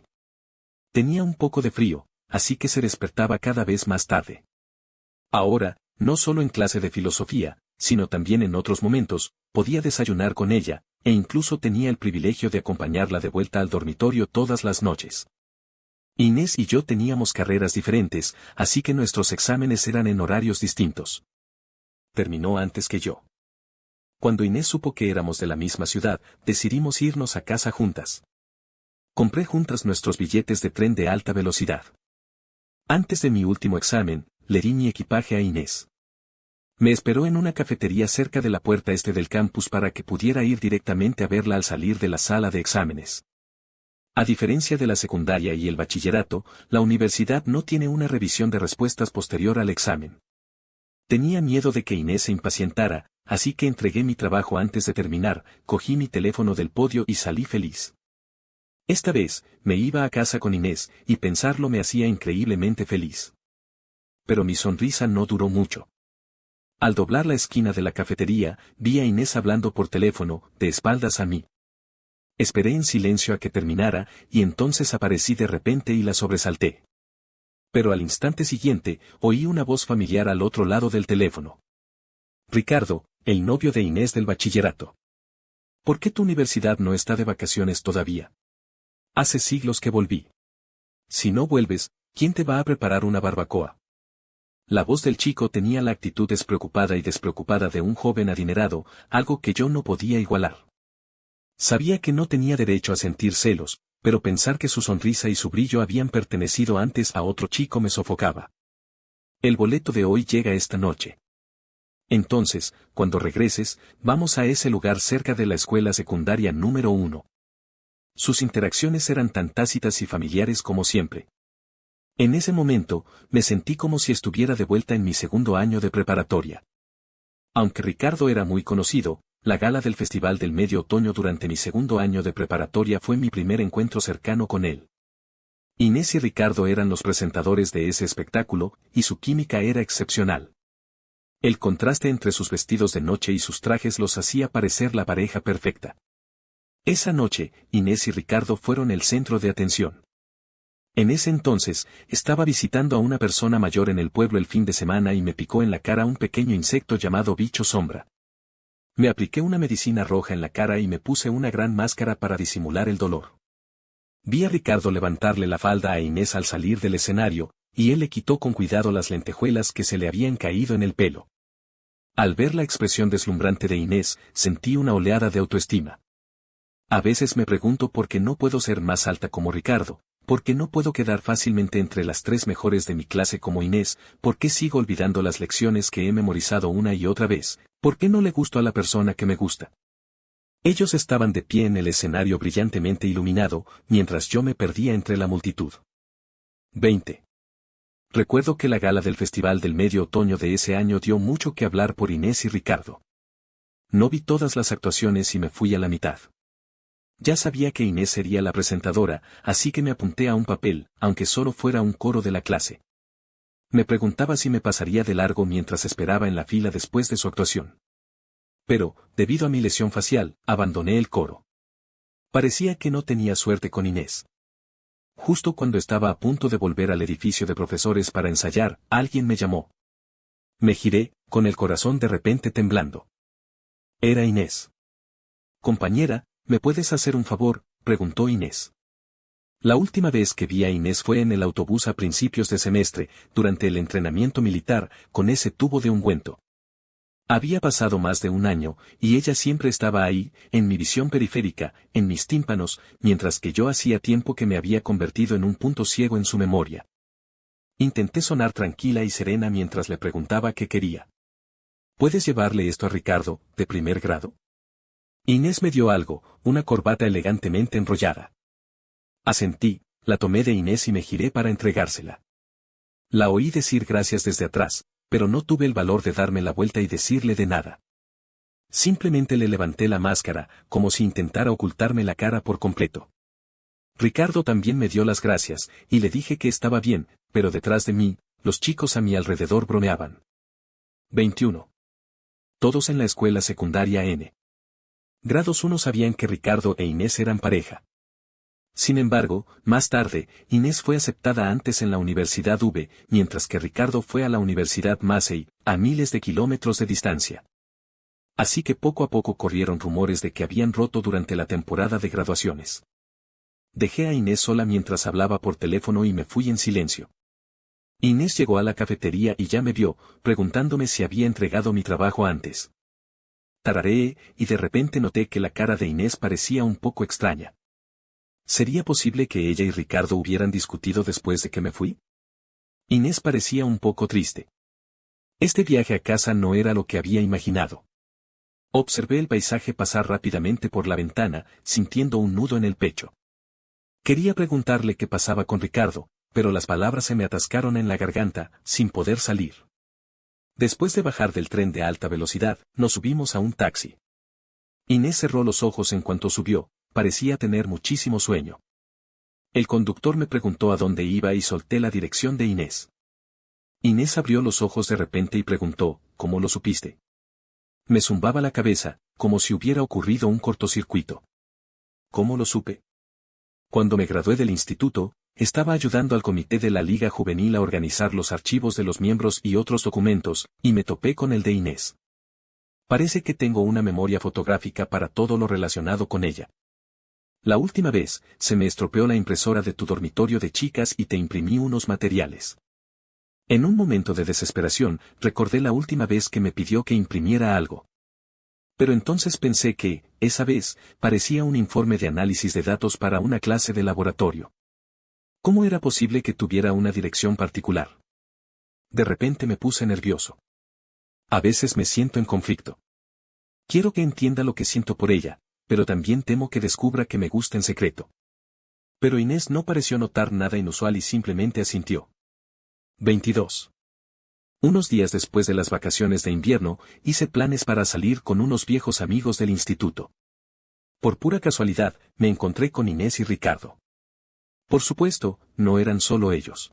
Speaker 1: Tenía un poco de frío, así que se despertaba cada vez más tarde. Ahora, no solo en clase de filosofía, sino también en otros momentos, podía desayunar con ella, e incluso tenía el privilegio de acompañarla de vuelta al dormitorio todas las noches. Inés y yo teníamos carreras diferentes, así que nuestros exámenes eran en horarios distintos. Terminó antes que yo. Cuando Inés supo que éramos de la misma ciudad, decidimos irnos a casa juntas. Compré juntas nuestros billetes de tren de alta velocidad. Antes de mi último examen, le di mi equipaje a Inés. Me esperó en una cafetería cerca de la puerta este del campus para que pudiera ir directamente a verla al salir de la sala de exámenes. A diferencia de la secundaria y el bachillerato, la universidad no tiene una revisión de respuestas posterior al examen. Tenía miedo de que Inés se impacientara, así que entregué mi trabajo antes de terminar, cogí mi teléfono del podio y salí feliz. Esta vez, me iba a casa con Inés, y pensarlo me hacía increíblemente feliz. Pero mi sonrisa no duró mucho. Al doblar la esquina de la cafetería, vi a Inés hablando por teléfono, de espaldas a mí. Esperé en silencio a que terminara, y entonces aparecí de repente y la sobresalté. Pero al instante siguiente, oí una voz familiar al otro lado del teléfono. Ricardo, el novio de Inés del bachillerato. ¿Por qué tu universidad no está de vacaciones todavía? Hace siglos que volví. Si no vuelves, ¿quién te va a preparar una barbacoa? La voz del chico tenía la actitud despreocupada y despreocupada de un joven adinerado, algo que yo no podía igualar. Sabía que no tenía derecho a sentir celos, pero pensar que su sonrisa y su brillo habían pertenecido antes a otro chico me sofocaba. El boleto de hoy llega esta noche. Entonces, cuando regreses, vamos a ese lugar cerca de la escuela secundaria número 1. Sus interacciones eran tan tácitas y familiares como siempre. En ese momento, me sentí como si estuviera de vuelta en mi segundo año de preparatoria. Aunque Ricardo era muy conocido, la gala del Festival del Medio Otoño durante mi segundo año de preparatoria fue mi primer encuentro cercano con él. Inés y Ricardo eran los presentadores de ese espectáculo, y su química era excepcional. El contraste entre sus vestidos de noche y sus trajes los hacía parecer la pareja perfecta. Esa noche, Inés y Ricardo fueron el centro de atención. En ese entonces, estaba visitando a una persona mayor en el pueblo el fin de semana y me picó en la cara un pequeño insecto llamado bicho sombra. Me apliqué una medicina roja en la cara y me puse una gran máscara para disimular el dolor. Vi a Ricardo levantarle la falda a Inés al salir del escenario, y él le quitó con cuidado las lentejuelas que se le habían caído en el pelo. Al ver la expresión deslumbrante de Inés, sentí una oleada de autoestima. A veces me pregunto por qué no puedo ser más alta como Ricardo, por qué no puedo quedar fácilmente entre las 3 mejores de mi clase como Inés, por qué sigo olvidando las lecciones que he memorizado una y otra vez, por qué no le gusto a la persona que me gusta. Ellos estaban de pie en el escenario brillantemente iluminado, mientras yo me perdía entre la multitud. 20. Recuerdo que la gala del Festival del Medio Otoño de ese año dio mucho que hablar por Inés y Ricardo. No vi todas las actuaciones y me fui a la mitad. Ya sabía que Inés sería la presentadora, así que me apunté a un papel, aunque solo fuera un coro de la clase. Me preguntaba si me pasaría de largo mientras esperaba en la fila después de su actuación. Pero, debido a mi lesión facial, abandoné el coro. Parecía que no tenía suerte con Inés. Justo cuando estaba a punto de volver al edificio de profesores para ensayar, alguien me llamó. Me giré, con el corazón de repente temblando. Era Inés. Compañera, ¿me puedes hacer un favor?, preguntó Inés. La última vez que vi a Inés fue en el autobús a principios de semestre, durante el entrenamiento militar, con ese tubo de ungüento. Había pasado más de un año, y ella siempre estaba ahí, en mi visión periférica, en mis tímpanos, mientras que yo hacía tiempo que me había convertido en un punto ciego en su memoria. Intenté sonar tranquila y serena mientras le preguntaba qué quería. ¿Puedes llevarle esto a Ricardo, de primer grado? Inés me dio algo, una corbata elegantemente enrollada. Asentí, la tomé de Inés y me giré para entregársela. La oí decir gracias desde atrás, pero no tuve el valor de darme la vuelta y decirle de nada. Simplemente le levanté la máscara, como si intentara ocultarme la cara por completo. Ricardo también me dio las gracias, y le dije que estaba bien, pero detrás de mí, los chicos a mi alrededor bromeaban. 21. Todos en la escuela secundaria N. Grados 1 sabían que Ricardo e Inés eran pareja. Sin embargo, más tarde, Inés fue aceptada antes en la Universidad V, mientras que Ricardo fue a la Universidad Massey, a miles de kilómetros de distancia. Así que poco a poco corrieron rumores de que habían roto durante la temporada de graduaciones. Dejé a Inés sola mientras hablaba por teléfono y me fui en silencio. Inés llegó a la cafetería y ya me vio, preguntándome si había entregado mi trabajo antes. Tarareé, y de repente noté que la cara de Inés parecía un poco extraña. ¿Sería posible que ella y Ricardo hubieran discutido después de que me fui? Inés parecía un poco triste. Este viaje a casa no era lo que había imaginado. Observé el paisaje pasar rápidamente por la ventana, sintiendo un nudo en el pecho. Quería preguntarle qué pasaba con Ricardo, pero las palabras se me atascaron en la garganta, sin poder salir. Después de bajar del tren de alta velocidad, nos subimos a un taxi. Inés cerró los ojos en cuanto subió, parecía tener muchísimo sueño. El conductor me preguntó a dónde iba y solté la dirección de Inés. Inés abrió los ojos de repente y preguntó, ¿cómo lo supiste? Me zumbaba la cabeza, como si hubiera ocurrido un cortocircuito. ¿Cómo lo supe? Cuando me gradué del instituto, estaba ayudando al comité de la Liga Juvenil a organizar los archivos de los miembros y otros documentos, y me topé con el de Inés. Parece que tengo una memoria fotográfica para todo lo relacionado con ella. La última vez, se me estropeó la impresora de tu dormitorio de chicas y te imprimí unos materiales. En un momento de desesperación, recordé la última vez que me pidió que imprimiera algo. Pero entonces pensé que, esa vez, parecía un informe de análisis de datos para una clase de laboratorio. ¿Cómo era posible que tuviera una dirección particular? De repente me puse nervioso. A veces me siento en conflicto. Quiero que entienda lo que siento por ella, pero también temo que descubra que me gusta en secreto. Pero Inés no pareció notar nada inusual y simplemente asintió. 22. Unos días después de las vacaciones de invierno, hice planes para salir con unos viejos amigos del instituto. Por pura casualidad, me encontré con Inés y Ricardo. Por supuesto, no eran solo ellos.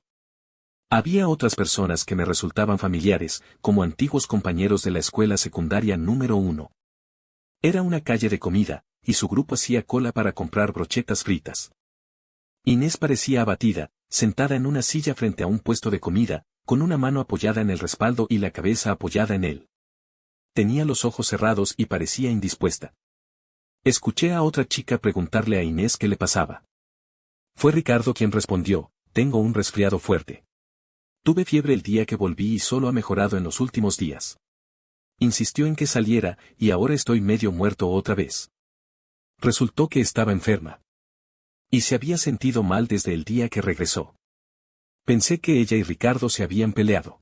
Speaker 1: Había otras personas que me resultaban familiares, como antiguos compañeros de la escuela secundaria número 1. Era una calle de comida, y su grupo hacía cola para comprar brochetas fritas. Inés parecía abatida, sentada en una silla frente a un puesto de comida, con una mano apoyada en el respaldo y la cabeza apoyada en él. Tenía los ojos cerrados y parecía indispuesta. Escuché a otra chica preguntarle a Inés qué le pasaba. Fue Ricardo quien respondió, tengo un resfriado fuerte. Tuve fiebre el día que volví y solo ha mejorado en los últimos días. Insistió en que saliera, y ahora estoy medio muerto otra vez. Resultó que estaba enferma. Y se había sentido mal desde el día que regresó. Pensé que ella y Ricardo se habían peleado.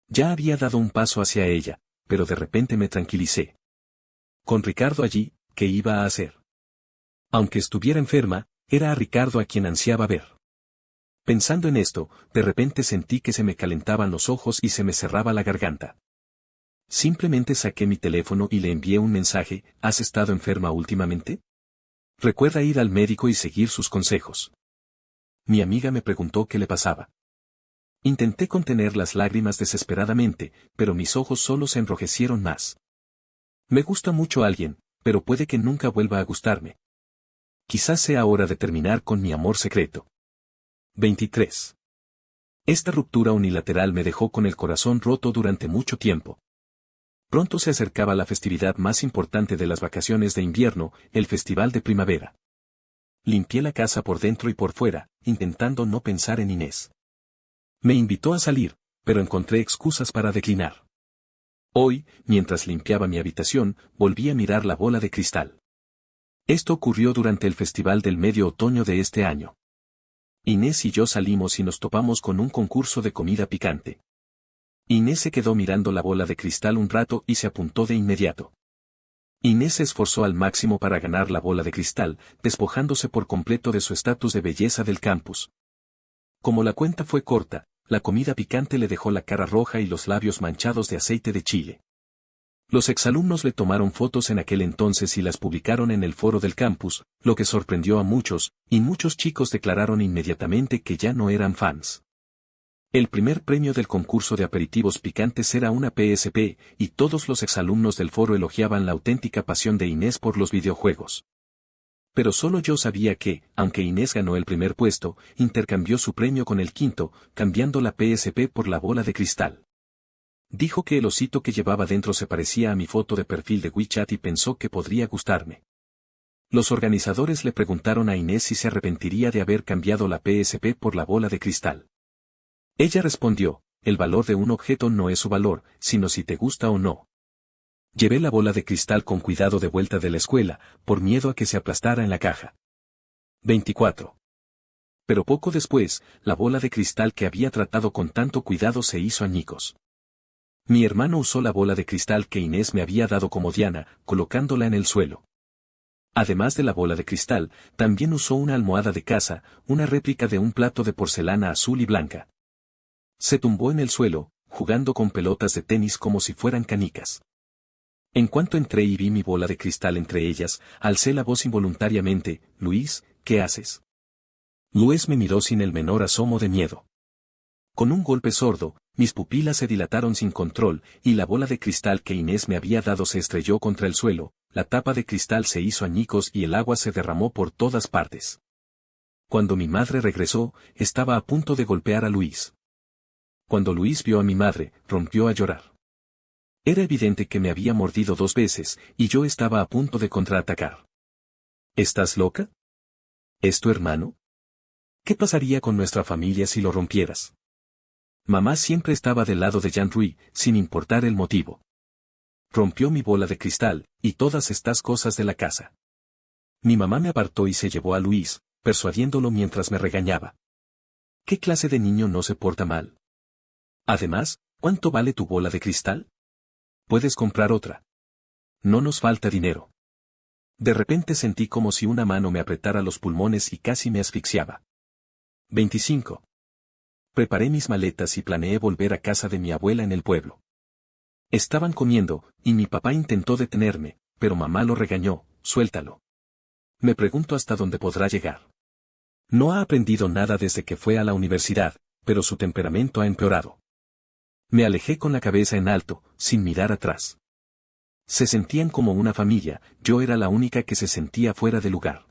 Speaker 1: Ya había dado un paso hacia ella, pero de repente me tranquilicé. Con Ricardo allí, ¿qué iba a hacer? Aunque estuviera enferma, era a Ricardo a quien ansiaba ver. Pensando en esto, de repente sentí que se me calentaban los ojos y se me cerraba la garganta. Simplemente saqué mi teléfono y le envié un mensaje, ¿has estado enferma últimamente? Recuerda ir al médico y seguir sus consejos. Mi amiga me preguntó qué le pasaba. Intenté contener las lágrimas desesperadamente, pero mis ojos solo se enrojecieron más. Me gusta mucho alguien, pero puede que nunca vuelva a gustarme. Quizás sea hora de terminar con mi amor secreto. 23. Esta ruptura unilateral me dejó con el corazón roto durante mucho tiempo. Pronto se acercaba la festividad más importante de las vacaciones de invierno, el Festival de Primavera. Limpié la casa por dentro y por fuera, intentando no pensar en Inés. Me invitó a salir, pero encontré excusas para declinar. Hoy, mientras limpiaba mi habitación, volví a mirar la bola de cristal. Esto ocurrió durante el Festival del Medio Otoño de este año. Inés y yo salimos y nos topamos con un concurso de comida picante. Inés se quedó mirando la bola de cristal un rato y se apuntó de inmediato. Inés se esforzó al máximo para ganar la bola de cristal, despojándose por completo de su estatus de belleza del campus. Como la cuenta fue corta, la comida picante le dejó la cara roja y los labios manchados de aceite de chile. Los exalumnos le tomaron fotos en aquel entonces y las publicaron en el foro del campus, lo que sorprendió a muchos, y muchos chicos declararon inmediatamente que ya no eran fans. El primer premio del concurso de aperitivos picantes era una PSP, y todos los exalumnos del foro elogiaban la auténtica pasión de Inés por los videojuegos. Pero solo yo sabía que, aunque Inés ganó el primer puesto, intercambió su premio con el quinto, cambiando la PSP por la bola de cristal. Dijo que el osito que llevaba dentro se parecía a mi foto de perfil de WeChat y pensó que podría gustarme. Los organizadores le preguntaron a Inés si se arrepentiría de haber cambiado la PSP por la bola de cristal. Ella respondió, el valor de un objeto no es su valor, sino si te gusta o no. Llevé la bola de cristal con cuidado de vuelta de la escuela, por miedo a que se aplastara en la caja. 24. Pero poco después, la bola de cristal que había tratado con tanto cuidado se hizo añicos. Mi hermano usó la bola de cristal que Inés me había dado como diana, colocándola en el suelo. Además de la bola de cristal, también usó una almohada de casa, una réplica de un plato de porcelana azul y blanca. Se tumbó en el suelo, jugando con pelotas de tenis como si fueran canicas. En cuanto entré y vi mi bola de cristal entre ellas, alcé la voz involuntariamente, Luis, ¿qué haces? Luis me miró sin el menor asomo de miedo. Con un golpe sordo, mis pupilas se dilataron sin control, y la bola de cristal que Inés me había dado se estrelló contra el suelo, la tapa de cristal se hizo añicos y el agua se derramó por todas partes. Cuando mi madre regresó, estaba a punto de golpear a Luis. Cuando Luis vio a mi madre, rompió a llorar. Era evidente que me había mordido 2 veces, y yo estaba a punto de contraatacar. ¿Estás loca? ¿Es tu hermano? ¿Qué pasaría con nuestra familia si lo rompieras? Mamá siempre estaba del lado de Jean-Louis, sin importar el motivo. Rompió mi bola de cristal, y todas estas cosas de la casa. Mi mamá me apartó y se llevó a Luis, persuadiéndolo mientras me regañaba. ¿Qué clase de niño no se porta mal? Además, ¿cuánto vale tu bola de cristal? Puedes comprar otra. No nos falta dinero. De repente sentí como si una mano me apretara los pulmones y casi me asfixiaba. 25. Preparé mis maletas y planeé volver a casa de mi abuela en el pueblo. Estaban comiendo, y mi papá intentó detenerme, pero mamá lo regañó, suéltalo. Me pregunto hasta dónde podrá llegar. No ha aprendido nada desde que fue a la universidad, pero su temperamento ha empeorado. Me alejé con la cabeza en alto, sin mirar atrás. Se sentían como una familia, yo era la única que se sentía fuera de lugar.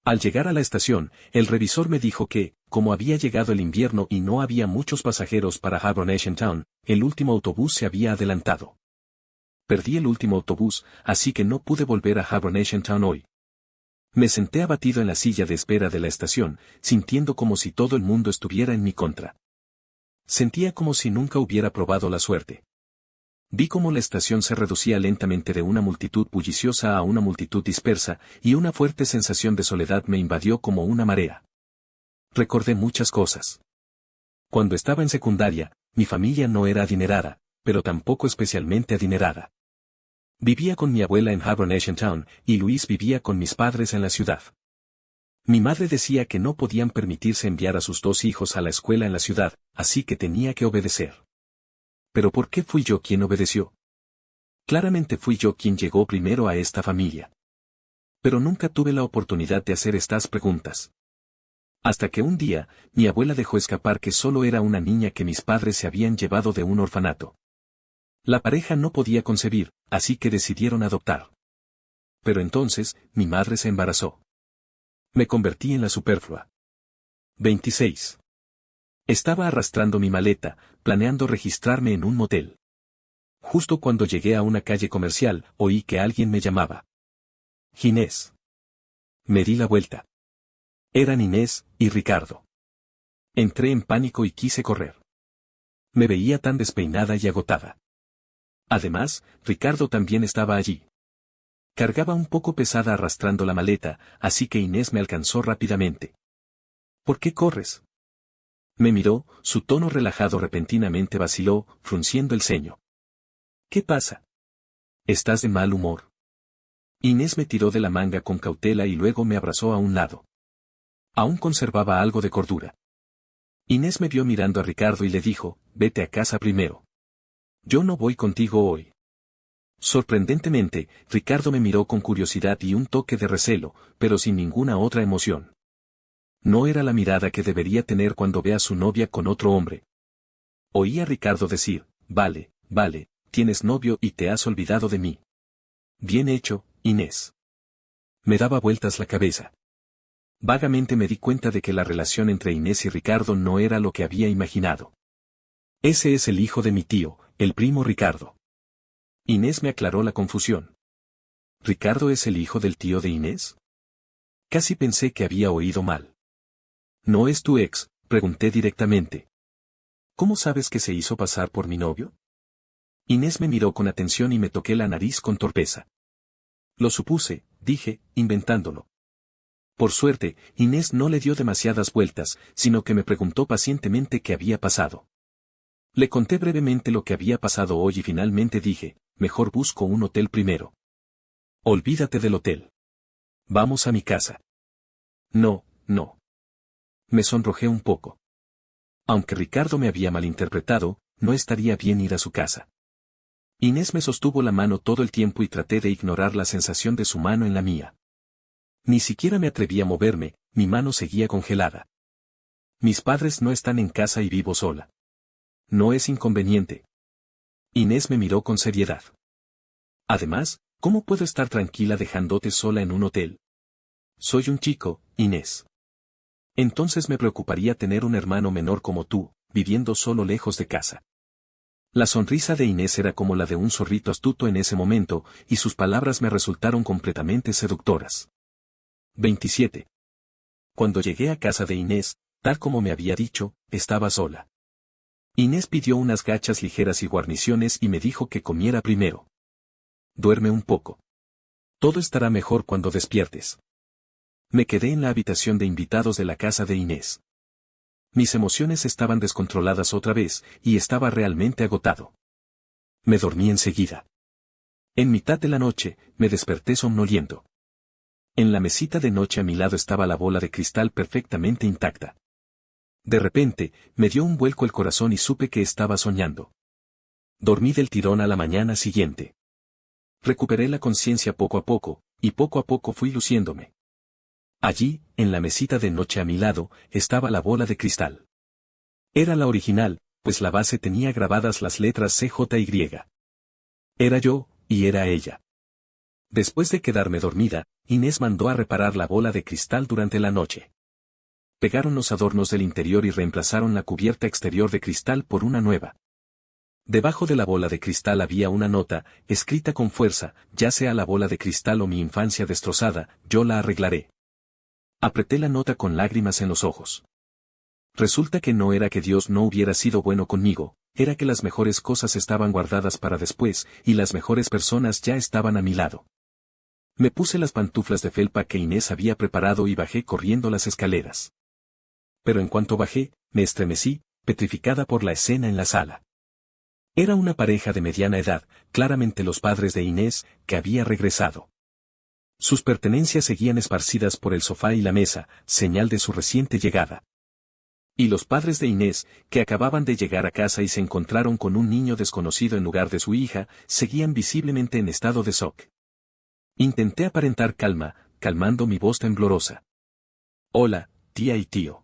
Speaker 1: Al llegar a la estación, el revisor me dijo que, como había llegado el invierno y no había muchos pasajeros para Habronation Town, el último autobús se había adelantado. Perdí el último autobús, así que no pude volver a Habronation Town hoy. Me senté abatido en la silla de espera de la estación, sintiendo como si todo el mundo estuviera en mi contra. Sentía como si nunca hubiera probado la suerte. Vi cómo la estación se reducía lentamente de una multitud bulliciosa a una multitud dispersa, y una fuerte sensación de soledad me invadió como una marea. Recordé muchas cosas. Cuando estaba en secundaria, mi familia no era adinerada, pero tampoco especialmente adinerada. Vivía con mi abuela en Habronation Town, y Luis vivía con mis padres en la ciudad. Mi madre decía que no podían permitirse enviar a sus 2 hijos a la escuela en la ciudad, así que tenía que obedecer. ¿Pero por qué fui yo quien obedeció? Claramente fui yo quien llegó primero a esta familia. Pero nunca tuve la oportunidad de hacer estas preguntas. Hasta que un día, mi abuela dejó escapar que solo era una niña que mis padres se habían llevado de un orfanato. La pareja no podía concebir, así que decidieron adoptar. Pero entonces, mi madre se embarazó. Me convertí en la superflua. 26. Estaba arrastrando mi maleta, planeando registrarme en un motel. Justo cuando llegué a una calle comercial, oí que alguien me llamaba. Ginés. Me di la vuelta. Eran Inés y Ricardo. Entré en pánico y quise correr. Me veía tan despeinada y agotada. Además, Ricardo también estaba allí. Cargaba un poco pesada arrastrando la maleta, así que Inés me alcanzó rápidamente. ¿Por qué corres? Me miró, su tono relajado repentinamente vaciló, frunciendo el ceño. ¿Qué pasa? ¿Estás de mal humor? Inés me tiró de la manga con cautela y luego me abrazó a un lado. Aún conservaba algo de cordura. Inés me vio mirando a Ricardo y le dijo, vete a casa primero. Yo no voy contigo hoy. Sorprendentemente, Ricardo me miró con curiosidad y un toque de recelo, pero sin ninguna otra emoción. No era la mirada que debería tener cuando ve a su novia con otro hombre. Oí a Ricardo decir, vale, tienes novio y te has olvidado de mí. Bien hecho, Inés. Me daba vueltas la cabeza. Vagamente me di cuenta de que la relación entre Inés y Ricardo no era lo que había imaginado. Ese es el hijo de mi tío, el primo Ricardo. Inés me aclaró la confusión. ¿Ricardo es el hijo del tío de Inés? Casi pensé que había oído mal. ¿No es tu ex?, pregunté directamente. ¿Cómo sabes que se hizo pasar por mi novio? Inés me miró con atención y me toqué la nariz con torpeza. Lo supuse, dije, inventándolo. Por suerte, Inés no le dio demasiadas vueltas, sino que me preguntó pacientemente qué había pasado. Le conté brevemente lo que había pasado hoy y finalmente dije, mejor busco un hotel primero. Olvídate del hotel. Vamos a mi casa. No. Me sonrojé un poco. Aunque Ricardo me había malinterpretado, no estaría bien ir a su casa. Inés me sostuvo la mano todo el tiempo y traté de ignorar la sensación de su mano en la mía. Ni siquiera me atreví a moverme, mi mano seguía congelada. Mis padres no están en casa y vivo sola. No es inconveniente. Inés me miró con seriedad. Además, ¿cómo puedo estar tranquila dejándote sola en un hotel? Soy un chico, Inés. Entonces me preocuparía tener un hermano menor como tú, viviendo solo lejos de casa. La sonrisa de Inés era como la de un zorrito astuto en ese momento, y sus palabras me resultaron completamente seductoras. 27. Cuando llegué a casa de Inés, tal como me había dicho, estaba sola. Inés pidió unas gachas ligeras y guarniciones y me dijo que comiera primero. Duerme un poco. Todo estará mejor cuando despiertes. Me quedé en la habitación de invitados de la casa de Inés. Mis emociones estaban descontroladas otra vez, y estaba realmente agotado. Me dormí enseguida. En mitad de la noche, me desperté somnoliento. En la mesita de noche a mi lado estaba la bola de cristal perfectamente intacta. De repente, me dio un vuelco el corazón y supe que estaba soñando. Dormí del tirón a la mañana siguiente. Recuperé la conciencia poco a poco fui luciéndome. Allí, en la mesita de noche a mi lado, estaba la bola de cristal. Era la original, pues la base tenía grabadas las letras CJY. Era yo, y era ella. Después de quedarme dormida, Inés mandó a reparar la bola de cristal durante la noche. Pegaron los adornos del interior y reemplazaron la cubierta exterior de cristal por una nueva. Debajo de la bola de cristal había una nota, escrita con fuerza, ya sea la bola de cristal o mi infancia destrozada, yo la arreglaré. Apreté la nota con lágrimas en los ojos. Resulta que no era que Dios no hubiera sido bueno conmigo, era que las mejores cosas estaban guardadas para después, y las mejores personas ya estaban a mi lado. Me puse las pantuflas de felpa que Inés había preparado y bajé corriendo las escaleras. Pero en cuanto bajé, me estremecí, petrificada por la escena en la sala. Era una pareja de mediana edad, claramente los padres de Inés, que había regresado. Sus pertenencias seguían esparcidas por el sofá y la mesa, señal de su reciente llegada. Y los padres de Inés, que acababan de llegar a casa y se encontraron con un niño desconocido en lugar de su hija, seguían visiblemente en estado de shock. Intenté aparentar calma, calmando mi voz temblorosa. Hola, tía y tío.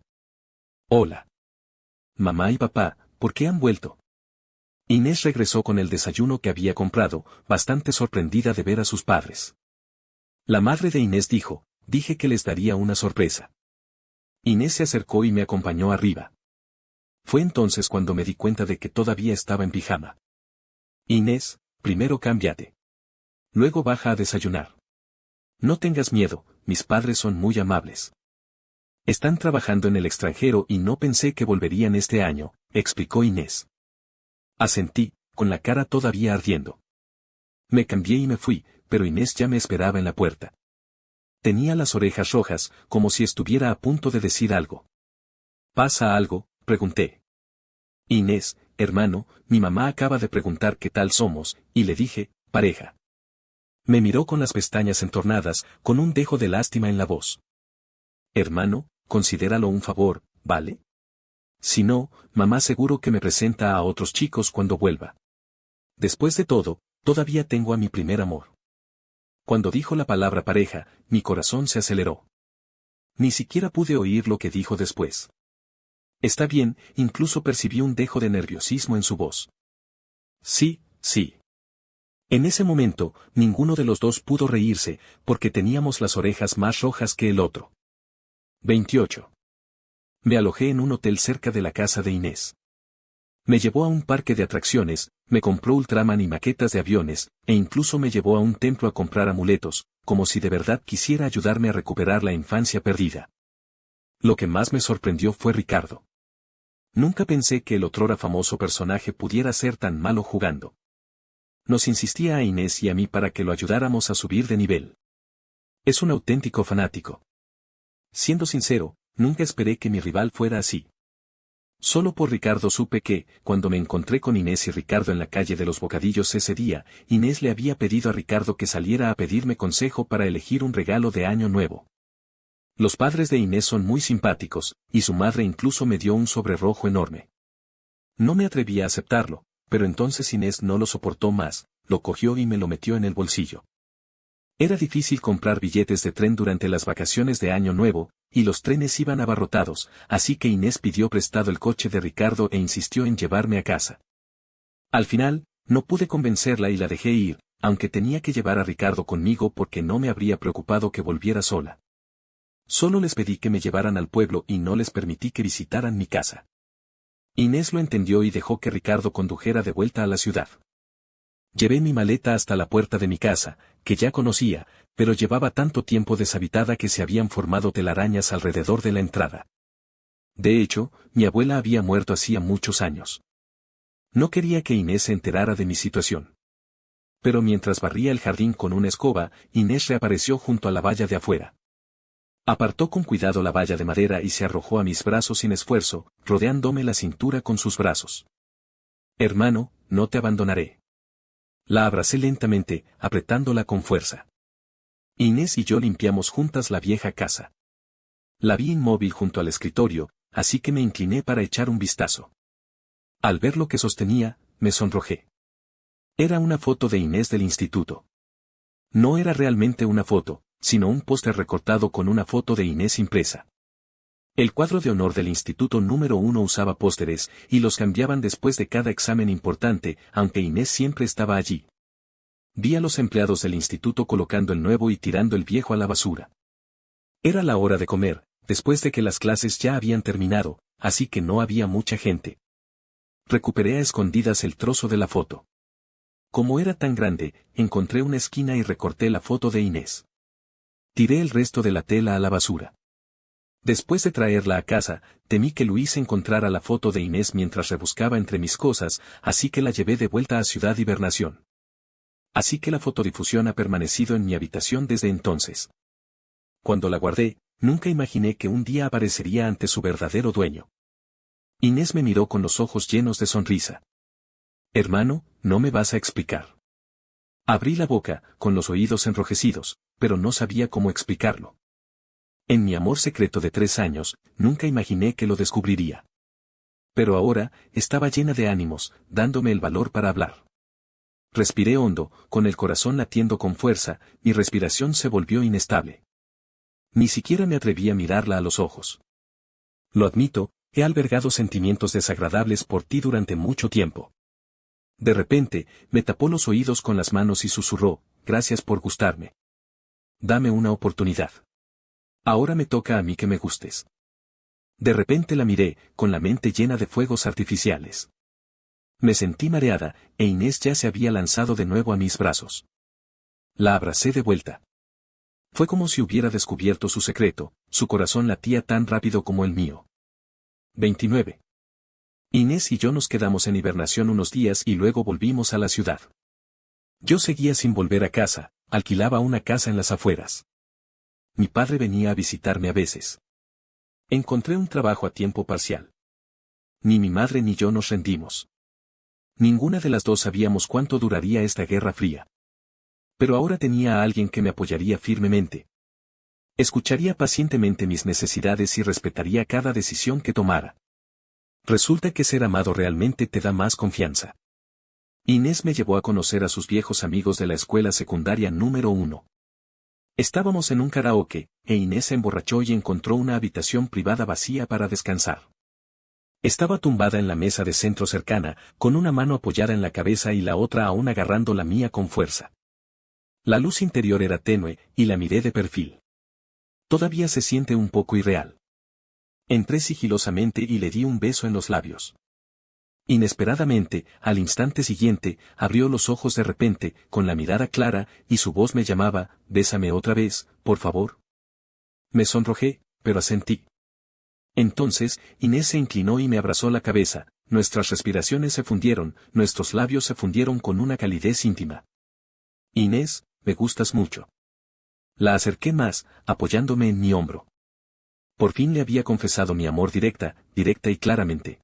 Speaker 1: Hola. Mamá y papá, ¿por qué han vuelto? Inés regresó con el desayuno que había comprado, bastante sorprendida de ver a sus padres. La madre de Inés dijo, dije que les daría una sorpresa. Inés se acercó y me acompañó arriba. Fue entonces cuando me di cuenta de que todavía estaba en pijama. Inés, primero cámbiate. Luego baja a desayunar. No tengas miedo, mis padres son muy amables. Están trabajando en el extranjero y no pensé que volverían este año, explicó Inés. Asentí, con la cara todavía ardiendo. Me cambié y me fui, pero Inés ya me esperaba en la puerta. Tenía las orejas rojas, como si estuviera a punto de decir algo. ¿Pasa algo?, pregunté. Inés, hermano, mi mamá acaba de preguntar qué tal somos, y le dije, pareja. Me miró con las pestañas entornadas, con un dejo de lástima en la voz. Hermano, considéralo un favor, ¿vale? Si no, mamá seguro que me presenta a otros chicos cuando vuelva. Después de todo, todavía tengo a mi primer amor. Cuando dijo la palabra pareja, mi corazón se aceleró. Ni siquiera pude oír lo que dijo después. Está bien, incluso percibí un dejo de nerviosismo en su voz. Sí, sí. En ese momento, ninguno de los dos pudo reírse, porque teníamos las orejas más rojas que el otro. 28. Me alojé en un hotel cerca de la casa de Inés. Me llevó a un parque de atracciones, me compró Ultraman y maquetas de aviones, e incluso me llevó a un templo a comprar amuletos, como si de verdad quisiera ayudarme a recuperar la infancia perdida. Lo que más me sorprendió fue Ricardo. Nunca pensé que el otrora famoso personaje pudiera ser tan malo jugando. Nos insistía a Inés y a mí para que lo ayudáramos a subir de nivel. Es un auténtico fanático. Siendo sincero, nunca esperé que mi rival fuera así. Solo por Ricardo supe que, cuando me encontré con Inés y Ricardo en la calle de los Bocadillos ese día, Inés le había pedido a Ricardo que saliera a pedirme consejo para elegir un regalo de Año Nuevo. Los padres de Inés son muy simpáticos, y su madre incluso me dio un sobre rojo enorme. No me atreví a aceptarlo, pero entonces Inés no lo soportó más, lo cogió y me lo metió en el bolsillo. Era difícil comprar billetes de tren durante las vacaciones de Año Nuevo, y los trenes iban abarrotados, así que Inés pidió prestado el coche de Ricardo e insistió en llevarme a casa. Al final, no pude convencerla y la dejé ir, aunque tenía que llevar a Ricardo conmigo porque no me habría preocupado que volviera sola. Solo les pedí que me llevaran al pueblo y no les permití que visitaran mi casa. Inés lo entendió y dejó que Ricardo condujera de vuelta a la ciudad. Llevé mi maleta hasta la puerta de mi casa, que ya conocía, pero llevaba tanto tiempo deshabitada que se habían formado telarañas alrededor de la entrada. De hecho, mi abuela había muerto hacía muchos años. No quería que Inés se enterara de mi situación. Pero mientras barría el jardín con una escoba, Inés reapareció junto a la valla de afuera. Apartó con cuidado la valla de madera y se arrojó a mis brazos sin esfuerzo, rodeándome la cintura con sus brazos. Hermano, no te abandonaré. La abracé lentamente, apretándola con fuerza. Inés y yo limpiamos juntas la vieja casa. La vi inmóvil junto al escritorio, así que me incliné para echar un vistazo. Al ver lo que sostenía, me sonrojé. Era una foto de Inés del instituto. No era realmente una foto, sino un póster recortado con una foto de Inés impresa. El cuadro de honor del instituto número 1 usaba pósteres, y los cambiaban después de cada examen importante, aunque Inés siempre estaba allí. Vi a los empleados del instituto colocando el nuevo y tirando el viejo a la basura. Era la hora de comer, después de que las clases ya habían terminado, así que no había mucha gente. Recuperé a escondidas el trozo de la foto. Como era tan grande, encontré una esquina y recorté la foto de Inés. Tiré el resto de la tela a la basura. Después de traerla a casa, temí que Luis encontrara la foto de Inés mientras rebuscaba entre mis cosas, así que la llevé de vuelta a Ciudad Hibernación. Así que la fotodifusión ha permanecido en mi habitación desde entonces. Cuando la guardé, nunca imaginé que un día aparecería ante su verdadero dueño. Inés me miró con los ojos llenos de sonrisa. Hermano, no me vas a explicar. Abrí la boca, con los oídos enrojecidos, pero no sabía cómo explicarlo. En mi amor secreto de 3 años, nunca imaginé que lo descubriría. Pero ahora, estaba llena de ánimos, dándome el valor para hablar. Respiré hondo, con el corazón latiendo con fuerza, mi respiración se volvió inestable. Ni siquiera me atreví a mirarla a los ojos. Lo admito, he albergado sentimientos desagradables por ti durante mucho tiempo. De repente, me tapó los oídos con las manos y susurró, gracias por gustarme. Dame una oportunidad. Ahora me toca a mí que me gustes. De repente la miré, con la mente llena de fuegos artificiales. Me sentí mareada, e Inés ya se había lanzado de nuevo a mis brazos. La abracé de vuelta. Fue como si hubiera descubierto su secreto, su corazón latía tan rápido como el mío. 29. Inés y yo nos quedamos en hibernación unos días y luego volvimos a la ciudad. Yo seguía sin volver a casa, alquilaba una casa en las afueras. Mi padre venía a visitarme a veces. Encontré un trabajo a tiempo parcial. Ni mi madre ni yo nos rendimos. Ninguna de las dos sabíamos cuánto duraría esta guerra fría. Pero ahora tenía a alguien que me apoyaría firmemente. Escucharía pacientemente mis necesidades y respetaría cada decisión que tomara. Resulta que ser amado realmente te da más confianza. Inés me llevó a conocer a sus viejos amigos de la escuela secundaria número 1. Estábamos en un karaoke, e Inés se emborrachó y encontró una habitación privada vacía para descansar. Estaba tumbada en la mesa de centro cercana, con una mano apoyada en la cabeza y la otra aún agarrando la mía con fuerza. La luz interior era tenue, y la miré de perfil. Todavía se siente un poco irreal. Entré sigilosamente y le di un beso en los labios. Inesperadamente, al instante siguiente, abrió los ojos de repente, con la mirada clara, y su voz me llamaba: «Bésame otra vez, por favor». Me sonrojé, pero asentí. Entonces, Inés se inclinó y me abrazó la cabeza, nuestras respiraciones se fundieron, nuestros labios se fundieron con una calidez íntima. «Inés, me gustas mucho». La acerqué más, apoyándome en mi hombro. Por fin le había confesado mi amor directa y claramente.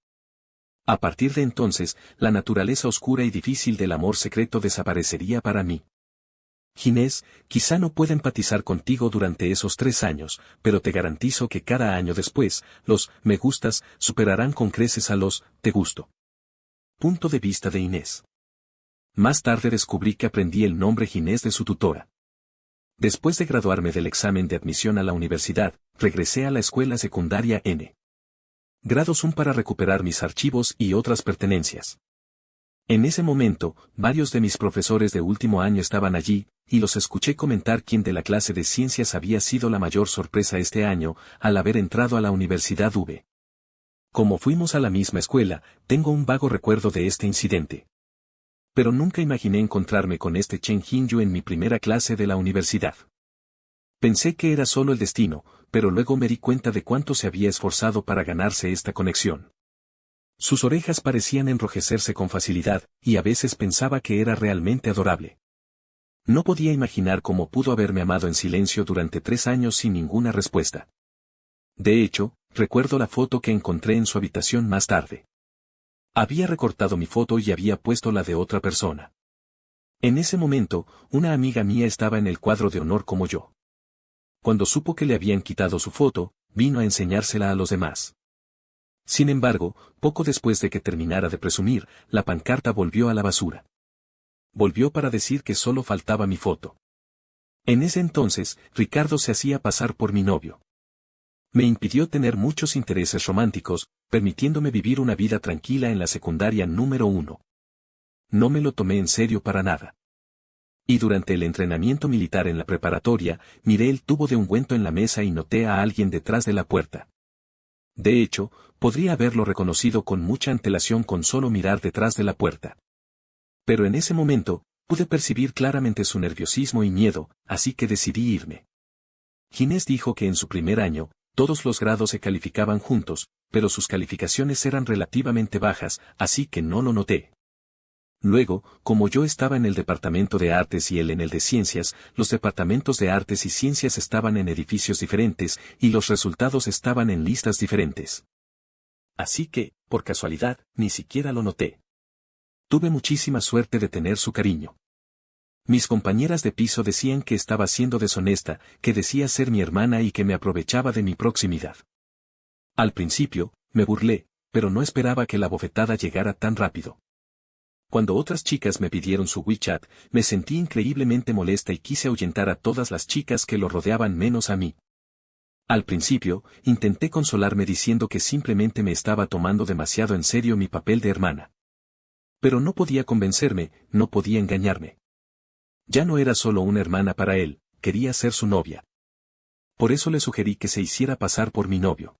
Speaker 1: A partir de entonces, la naturaleza oscura y difícil del amor secreto desaparecería para mí. Inés, quizá no pueda empatizar contigo durante esos 3 años, pero te garantizo que cada año después, los «me gustas» superarán con creces a los «te gusto». Punto de vista de Inés. Más tarde descubrí que aprendí el nombre Inés de su tutora. Después de graduarme del examen de admisión a la universidad, regresé a la escuela secundaria N. Grados 1 para recuperar mis archivos y otras pertenencias. En ese momento, varios de mis profesores de último año estaban allí, y los escuché comentar quién de la clase de ciencias había sido la mayor sorpresa este año, al haber entrado a la Universidad V. Como fuimos a la misma escuela, tengo un vago recuerdo de este incidente. Pero nunca imaginé encontrarme con este Chen Hinyu en mi primera clase de la universidad. Pensé que era solo el destino, pero luego me di cuenta de cuánto se había esforzado para ganarse esta conexión. Sus orejas parecían enrojecerse con facilidad, y a veces pensaba que era realmente adorable. No podía imaginar cómo pudo haberme amado en silencio durante 3 años sin ninguna respuesta. De hecho, recuerdo la foto que encontré en su habitación más tarde. Había recortado mi foto y había puesto la de otra persona. En ese momento, una amiga mía estaba en el cuadro de honor como yo. Cuando supo que le habían quitado su foto, vino a enseñársela a los demás. Sin embargo, poco después de que terminara de presumir, la pancarta volvió a la basura. Volvió para decir que solo faltaba mi foto. En ese entonces, Ricardo se hacía pasar por mi novio. Me impidió tener muchos intereses románticos, permitiéndome vivir una vida tranquila en la secundaria número 1. No me lo tomé en serio para nada. Y durante el entrenamiento militar en la preparatoria, miré el tubo de ungüento en la mesa y noté a alguien detrás de la puerta. De hecho, podría haberlo reconocido con mucha antelación con solo mirar detrás de la puerta. Pero en ese momento, pude percibir claramente su nerviosismo y miedo, así que decidí irme. Inés dijo que en su primer año, todos los grados se calificaban juntos, pero sus calificaciones eran relativamente bajas, así que no lo noté. Luego, como yo estaba en el departamento de artes y él en el de ciencias, los departamentos de artes y ciencias estaban en edificios diferentes, y los resultados estaban en listas diferentes. Así que, por casualidad, ni siquiera lo noté. Tuve muchísima suerte de tener su cariño. Mis compañeras de piso decían que estaba siendo deshonesta, que decía ser mi hermana y que me aprovechaba de mi proximidad. Al principio, me burlé, pero no esperaba que la bofetada llegara tan rápido. Cuando otras chicas me pidieron su WeChat, me sentí increíblemente molesta y quise ahuyentar a todas las chicas que lo rodeaban menos a mí. Al principio, intenté consolarme diciendo que simplemente me estaba tomando demasiado en serio mi papel de hermana. Pero no podía convencerme, no podía engañarme. Ya no era solo una hermana para él, quería ser su novia. Por eso le sugerí que se hiciera pasar por mi novio.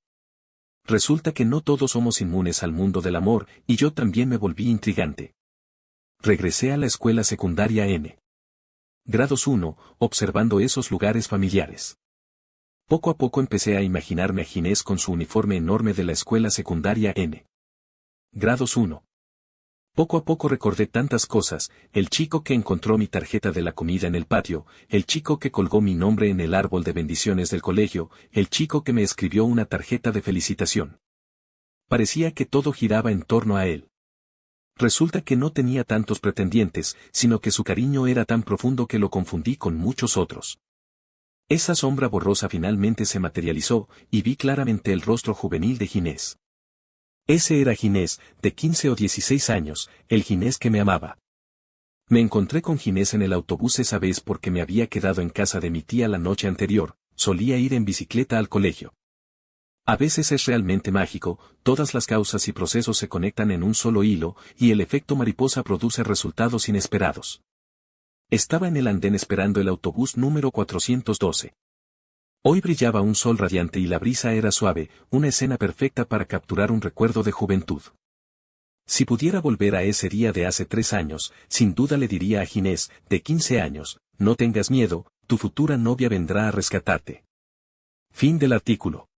Speaker 1: Resulta que no todos somos inmunes al mundo del amor, y yo también me volví intrigante. Regresé a la escuela secundaria N. Grados 1, observando esos lugares familiares. Poco a poco empecé a imaginarme a Ginés con su uniforme enorme de la escuela secundaria N. Grados 1. Poco a poco recordé tantas cosas, el chico que encontró mi tarjeta de la comida en el patio, el chico que colgó mi nombre en el árbol de bendiciones del colegio, el chico que me escribió una tarjeta de felicitación. Parecía que todo giraba en torno a él. Resulta que no tenía tantos pretendientes, sino que su cariño era tan profundo que lo confundí con muchos otros. Esa sombra borrosa finalmente se materializó, y vi claramente el rostro juvenil de Ginés. Ese era Ginés, de 15 o 16 años, el Ginés que me amaba. Me encontré con Ginés en el autobús esa vez porque me había quedado en casa de mi tía la noche anterior, solía ir en bicicleta al colegio. A veces es realmente mágico, todas las causas y procesos se conectan en un solo hilo, y el efecto mariposa produce resultados inesperados. Estaba en el andén esperando el autobús número 412. Hoy brillaba un sol radiante y la brisa era suave, una escena perfecta para capturar un recuerdo de juventud. Si pudiera volver a ese día de hace 3 años, sin duda le diría a Ginés, de 15 años, no tengas miedo, tu futura novia vendrá a rescatarte. Fin del artículo.